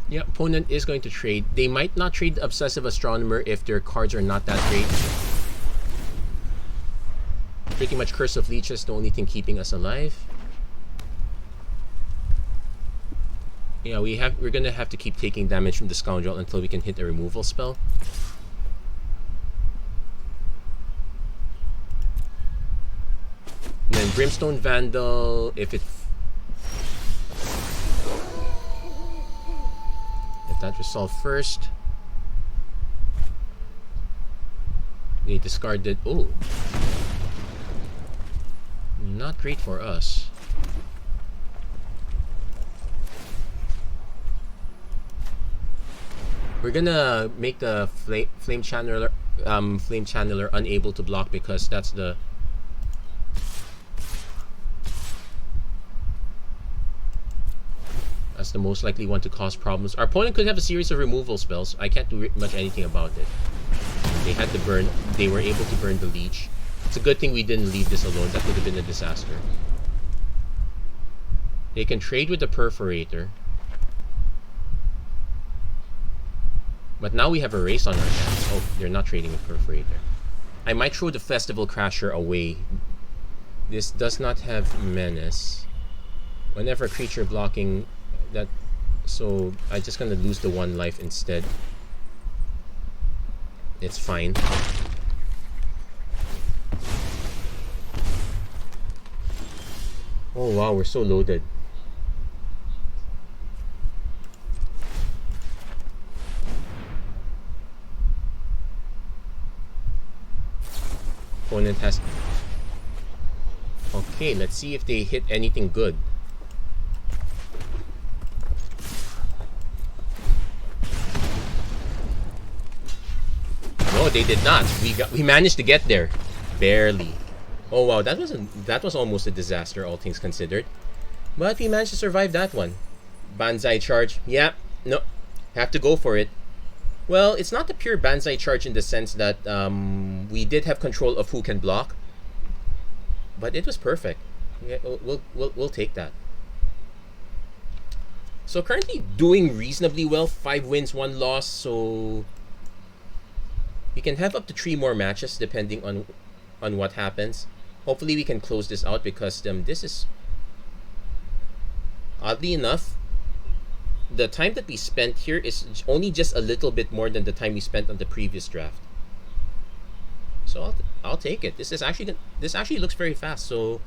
Yeah, opponent is going to trade. They might not trade the Obsessive Astronomer if their cards are not that great. Pretty much Curse of Leech is the only thing keeping us alive. Yeah, we're gonna have to keep taking damage from the Scoundrel until we can hit a removal spell. And then Brimstone Vandal, if that resolve first. They discarded. Oh, not great for us. We're gonna make the flame channeler unable to block because that's the most likely one to cause problems. Our opponent could have a series of removal spells. I can't do much anything about it. They had to burn. They were able to burn the leech. It's a good thing we didn't leave this alone. That would have been a disaster. They can trade with the Perforator. But now we have a race on our hands. Oh, they're not trading with Perforator. I might throw the Festival Crasher away. This does not have Menace. Whenever a creature blocking that, so I'm just gonna lose the 1 life instead. It's fine. Oh wow, we're so loaded. Opponent has... Okay, let's see if they hit anything good. No, they did not. We managed to get there. Barely. Oh wow, that was almost a disaster, all things considered. But we managed to survive that one. Banzai charge. Yeah, no. Have to go for it. Well, it's not a pure Banzai charge in the sense that we did have control of who can block. But it was perfect. Yeah, we'll take that. So currently doing reasonably well. 5 wins, 1 loss. So we can have up to 3 more matches depending on what happens. Hopefully we can close this out because this is, oddly enough, the time that we spent here is only just a little bit more than the time we spent on the previous draft. So I'll take it. This actually looks very fast. So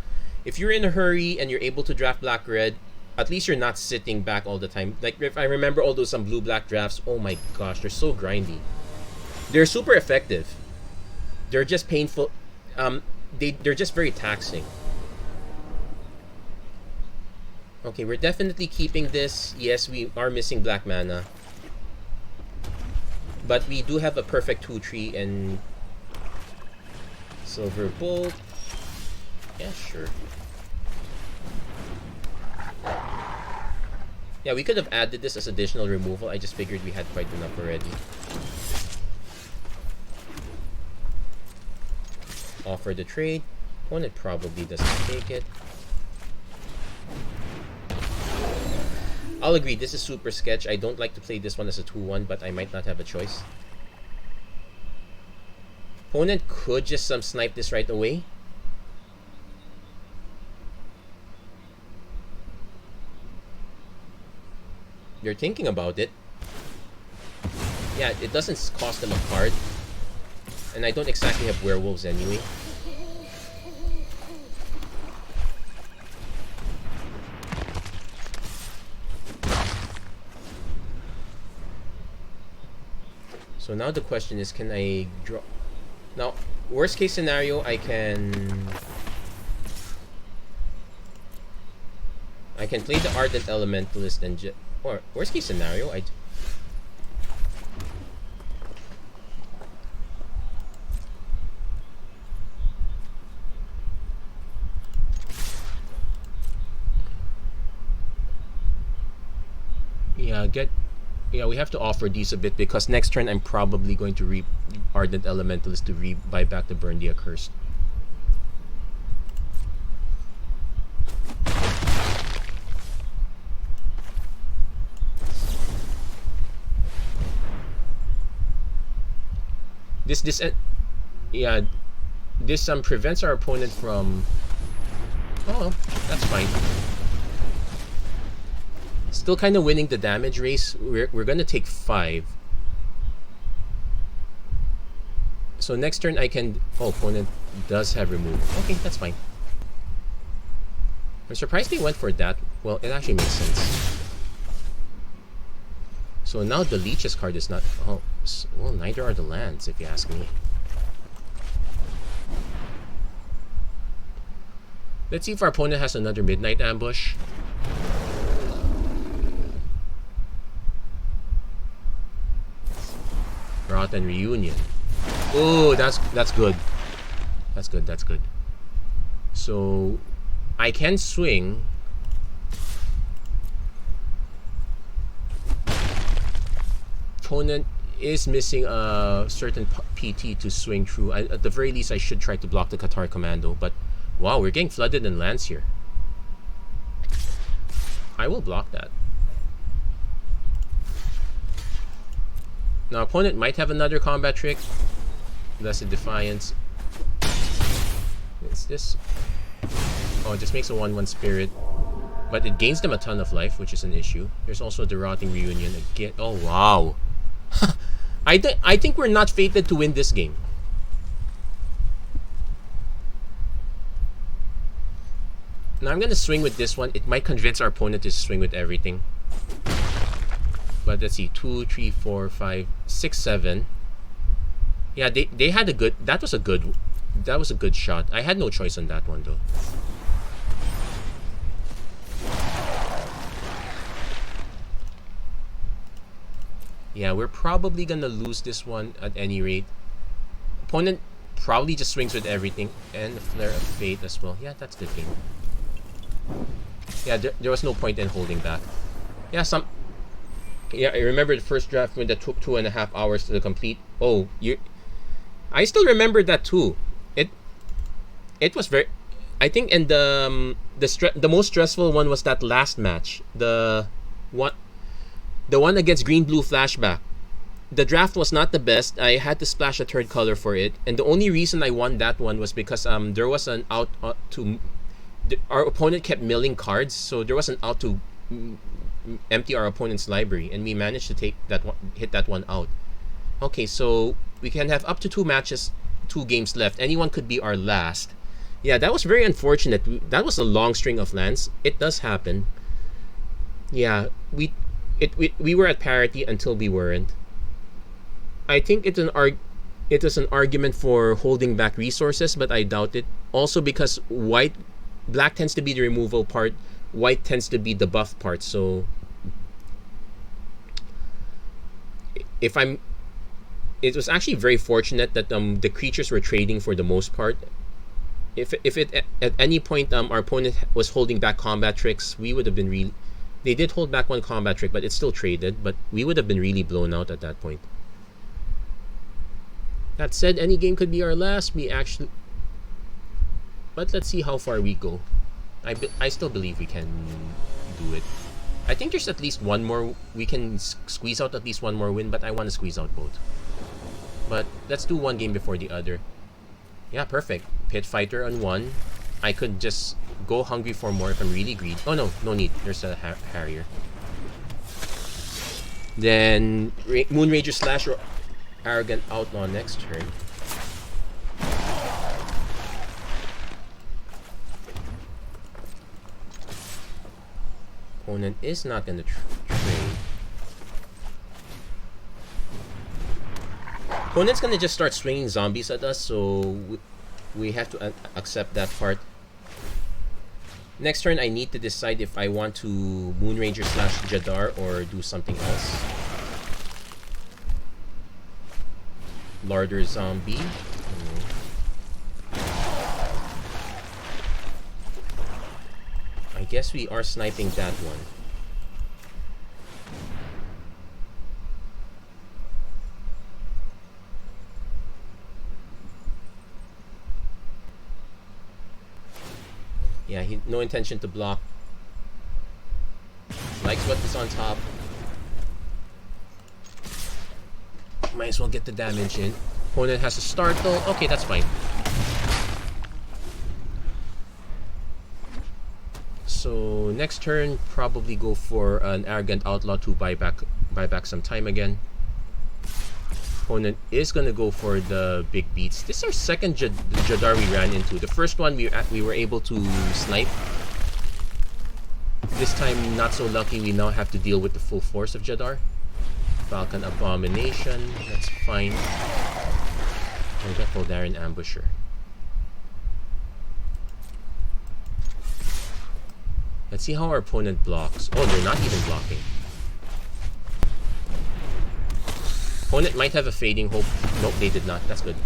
if you're in a hurry and you're able to draft black-red, at least you're not sitting back all the time. Like if I remember all those some blue-black drafts, oh my gosh, they're so grindy. They're super effective. They're just painful. They're just very taxing. Okay, we're definitely keeping this. Yes, we are missing black mana. But we do have a perfect 2-3 and Silver Bolt. Yeah, sure. Yeah, we could have added this as additional removal. I just figured we had quite enough already. Offer the trade. Opponent probably doesn't take it. I'll agree, this is super sketch. I don't like to play this one as a 2-1, but I might not have a choice. Opponent could just snipe this right away. You're thinking about it. Yeah, it doesn't cost them a card. And I don't exactly have werewolves anyway. So now the question is, can I draw? Now, worst case scenario, I can play the Ardent Elementalist and or worst case scenario, yeah, we have to offer these a bit because next turn I'm probably going to reap Ardent Elementalist to buy back the Burn the Accursed. This prevents our opponent from. Oh, that's fine. Still kind of winning the damage race. We're gonna take 5. So next turn I can. Oh, opponent does have remove. Okay, that's fine. I'm surprised they went for that. Well, it actually makes sense. So now the Leech's card is not. Oh, well, neither are the lands, if you ask me. Let's see if our opponent has another Midnight Ambush. Rotten Reunion. Oh, that's good. That's good. So I can swing. Opponent is missing a certain PT to swing through. At the very least, I should try to block the Qatar Commando. But wow, we're getting flooded in lands here. I will block that. Now, opponent might have another combat trick. That's a Defiance. What's this? Oh, it just makes a 1/1 Spirit. But it gains them a ton of life, which is an issue. There's also the Rotting Reunion again. Oh, wow. I think we're not fated to win this game. Now, I'm going to swing with this one. It might convince our opponent to swing with everything. But let's see, 2, 3, 4, 5, 6, 7. Yeah, they had a good. That was a good shot. I had no choice on that one though. Yeah, we're probably gonna lose this one at any rate. Opponent probably just swings with everything and the Flare of Fate as well. Yeah, that's the thing. Yeah, there was no point in holding back. Yeah, I remember the first draft when that took 2.5 hours to complete. Oh, I still remember that too. It was very. I think, and the most stressful one was that last match. The one against Green Blue Flashback. The draft was not the best. I had to splash a third color for it, and the only reason I won that one was because there was an out to. Our opponent kept milling cards, so there was an out to empty our opponent's library, and we managed to hit that one out. Okay, so we can have up to 2 games left. Anyone could be our last. Yeah, that was very unfortunate. That was a long string of lands. It does happen. Yeah, we were at parity until we weren't. I think it is an argument for holding back resources, but I doubt it. Also because black tends to be the removal part, white tends to be the buff part. So it was actually very fortunate that the creatures were trading for the most part. If it at any point our opponent was holding back combat tricks, we would have been really. They did hold back one combat trick, but it still traded. But we would have been really blown out at that point. That said, any game could be our last. But let's see how far we go. I still believe we can do it. I think there's at least one more. We can squeeze out at least one more win, but I want to squeeze out both. But let's do one game before the other. Yeah, perfect. Pit Fighter on 1. I could just go hungry for more if I'm really greedy. Oh no, no need. There's a Harrier. Then Moonrager Slash or Arrogant Outlaw next turn. Opponent is not going to trade. Opponent's going to just start swinging zombies at us, so we have to accept that part. Next turn, I need to decide if I want to Moonrager Slash Jadar or do something else. Larder Zombie. I guess we are sniping that one. Yeah, no intention to block. Likes what is on top. Might as well get the damage in. Opponent has to start though. Okay, that's fine. So next turn, probably go for an Arrogant Outlaw to buy back some time again. Opponent is gonna go for the big beats. This is our second Jadar we ran into. The first one we were able to snipe. This time not so lucky. We now have to deal with the full force of Jadar. Falcon Abomination. That's fine. We got Voldaren Ambusher. Let's see how our opponent blocks. Oh, they're not even blocking. Opponent might have a Fading Hope. Nope, they did not. That's good.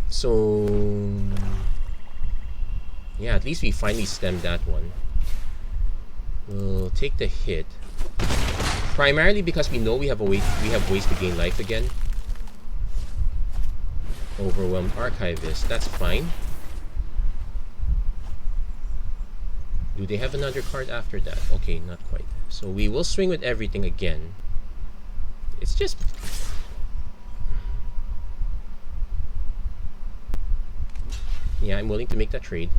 So... yeah, at least we finally stemmed that one. We'll take the hit. Primarily because we know we have ways to gain life again. Overwhelmed Archivist. That's fine. Do they have another card after that? Okay, not quite. So we will swing with everything again. It's just... yeah, I'm willing to make that trade.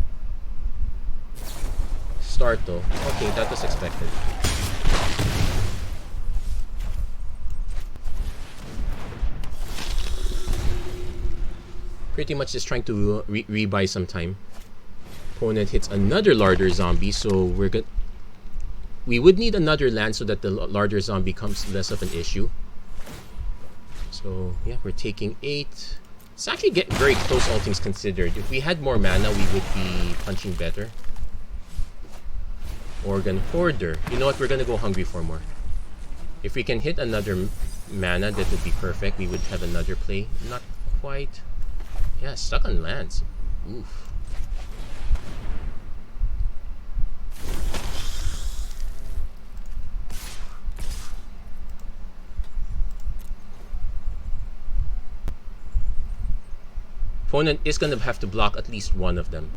Start though. Okay, that was expected. Pretty much just trying to rebuy some time. Opponent hits another Larder Zombie, so we're good. We would need another land so that the Larder Zombie becomes less of an issue. So yeah, we're taking 8. It's actually getting very close, all things considered. If we had more mana, we would be punching better. Organ Hoarder. You know what? We're gonna go hungry for more. If we can hit another mana, that would be perfect. We would have another play. Not quite. Yeah, stuck on lands. Oof. Opponent is going to have to block at least one of them.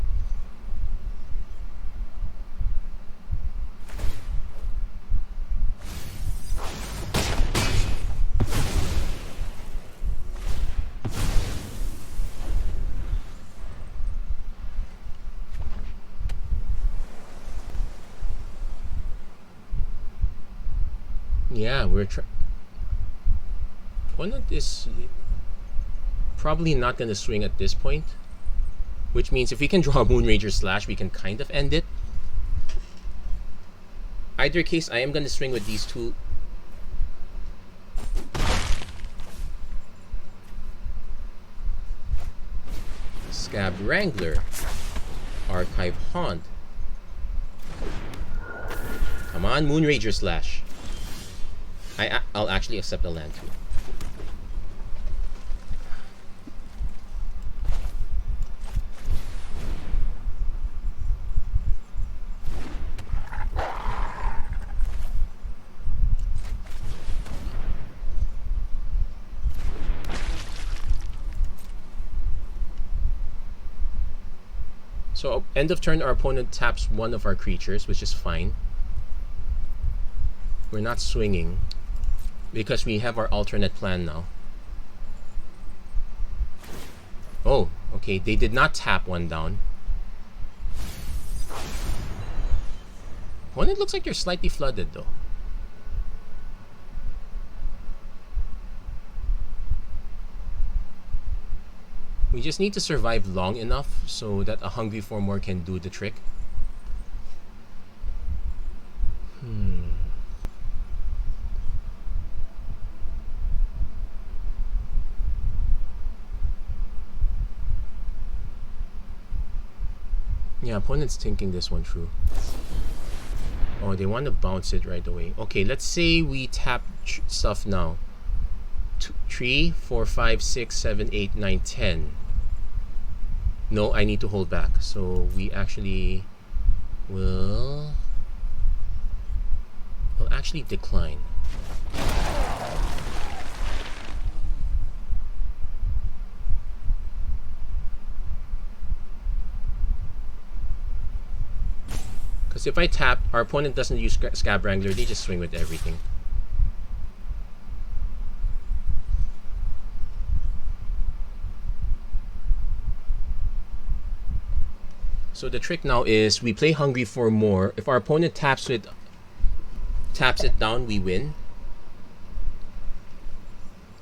Yeah, we're opponent is probably not going to swing at this point, which means if we can draw a Moonrager Slash, we can kind of end it. Either case, I am going to swing with these two. Scabbed Wrangler, Archive Haunt. Come on, Moonrager Slash. I'll actually accept the land too. So end of turn, our opponent taps one of our creatures, which is fine. We're not swinging because we have our alternate plan now. Oh, okay, they did not tap one down. Opponent looks like you're slightly flooded though. We just need to survive long enough so that a Hungry for More can do the trick. Yeah, opponent's thinking this one through. Oh, they want to bounce it right away. Okay, let's say we tap stuff now. 3, 4, 5, 6, 7, 8, 9, 10. No, I need to hold back. So we actually will actually decline. Because if I tap, our opponent doesn't use Scab Wrangler, they just swing with everything. So the trick now is we play Hungry for More. If our opponent taps it down, we win.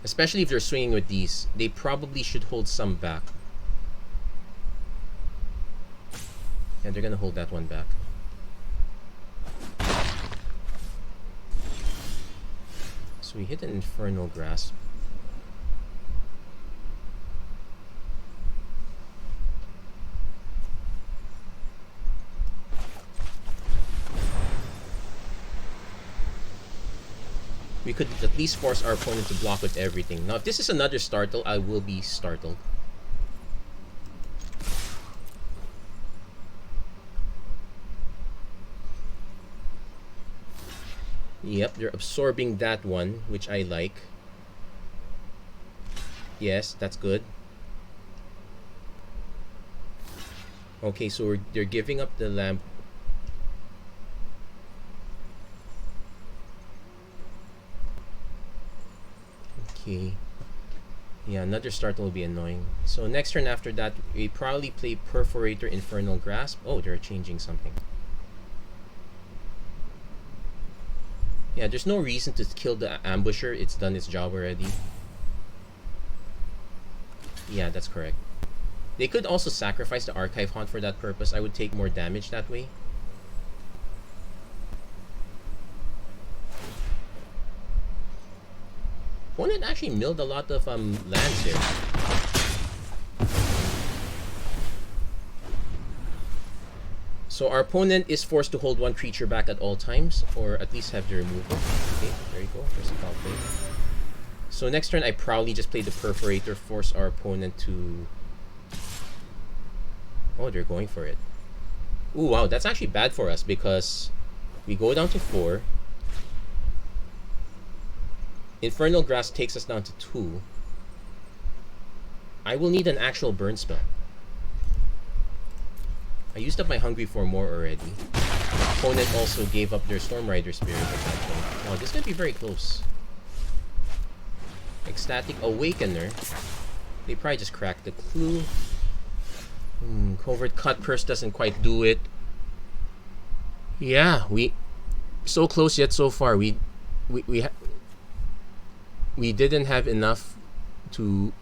Especially if they're swinging with these, they probably should hold some back. And they're gonna hold that one back. So we hit an Infernal Grasp. We could at least force our opponent to block with everything. Now, if this is another startle, I will be startled. Yep, they're absorbing that one, which I like. Yes, that's good. Okay, so they're giving up the lamp. Okay. Yeah, another startle will be annoying. So next turn after that, we probably play Perforator, Infernal Grasp. Oh, they're changing something. Yeah, there's no reason to kill the Ambusher. It's done its job already. Yeah, that's correct. They could also sacrifice the Archive Haunt for that purpose. I would take more damage that way. Opponent actually milled a lot of lands here. So our opponent is forced to hold one creature back at all times, or at least have the removal. Okay, there you go. First foul play. So next turn, I probably just play the Perforator, force our opponent to... Oh, they're going for it. Ooh, wow, that's actually bad for us because we go down to 4. Infernal Grasp takes us down to 2. I will need an actual burn spell. I used up my Hungry for More already. Opponent also gave up their Storm Rider Spirit at that point. Wow, this is going to be very close. Ecstatic Awakener. They probably just cracked the clue. Covert Cut Purse doesn't quite do it. Yeah, we... So close yet so far. We didn't have enough to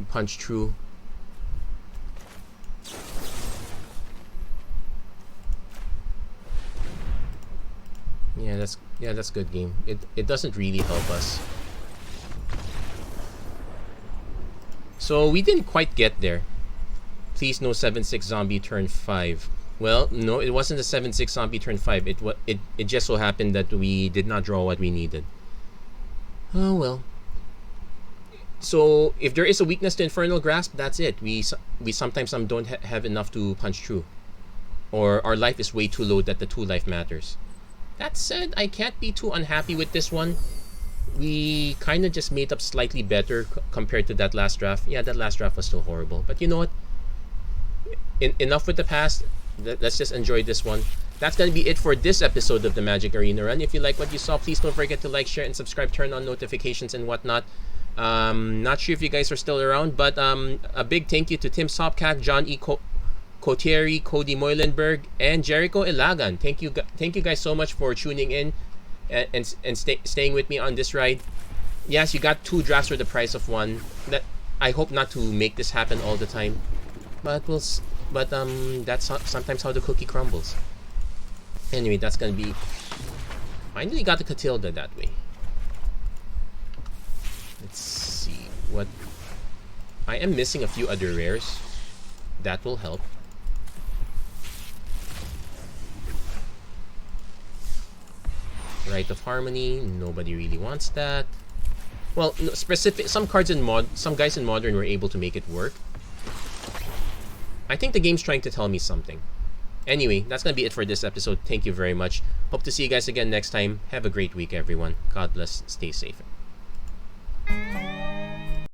punch through. Yeah, that's good game. It doesn't really help us. So we didn't quite get there. Please no 7/6 zombie turn 5. Well, no, it wasn't a 7/6 zombie turn 5. It just so happened that we did not draw what we needed. Oh well. So if there is a weakness to Infernal Grasp, that's it. We sometimes don't have enough to punch through, or our life is way too low that the 2 life matters. That said, I can't be too unhappy with this one. We kind of just made up slightly better compared to that last draft. Yeah, that last draft was still horrible, but you know what? Enough with the past. Let's just enjoy this one. That's going to be it for this episode of the Magic Arena Run. If you like what you saw, please don't forget to like, share, and subscribe. Turn on notifications and whatnot. Not sure if you guys are still around, but a big thank you to Tim Sopcat, John E. Cotieri, Cody Moylenberg, and Jericho Ilagan. Thank you guys so much for tuning in and staying with me on this ride. Yes, you got 2 drafts for the price of 1. I hope not to make this happen all the time, but that's sometimes how the cookie crumbles. Anyway, that's gonna be. Finally got the Catilda that way. Let's see what. I am missing a few other rares. That will help. Rite of Harmony. Nobody really wants that. Well, no, some cards in some guys in Modern were able to make it work. I think the game's trying to tell me something. Anyway, that's gonna be it for this episode. Thank you very much. Hope to see you guys again next time. Have a great week, everyone. God bless. Stay safe.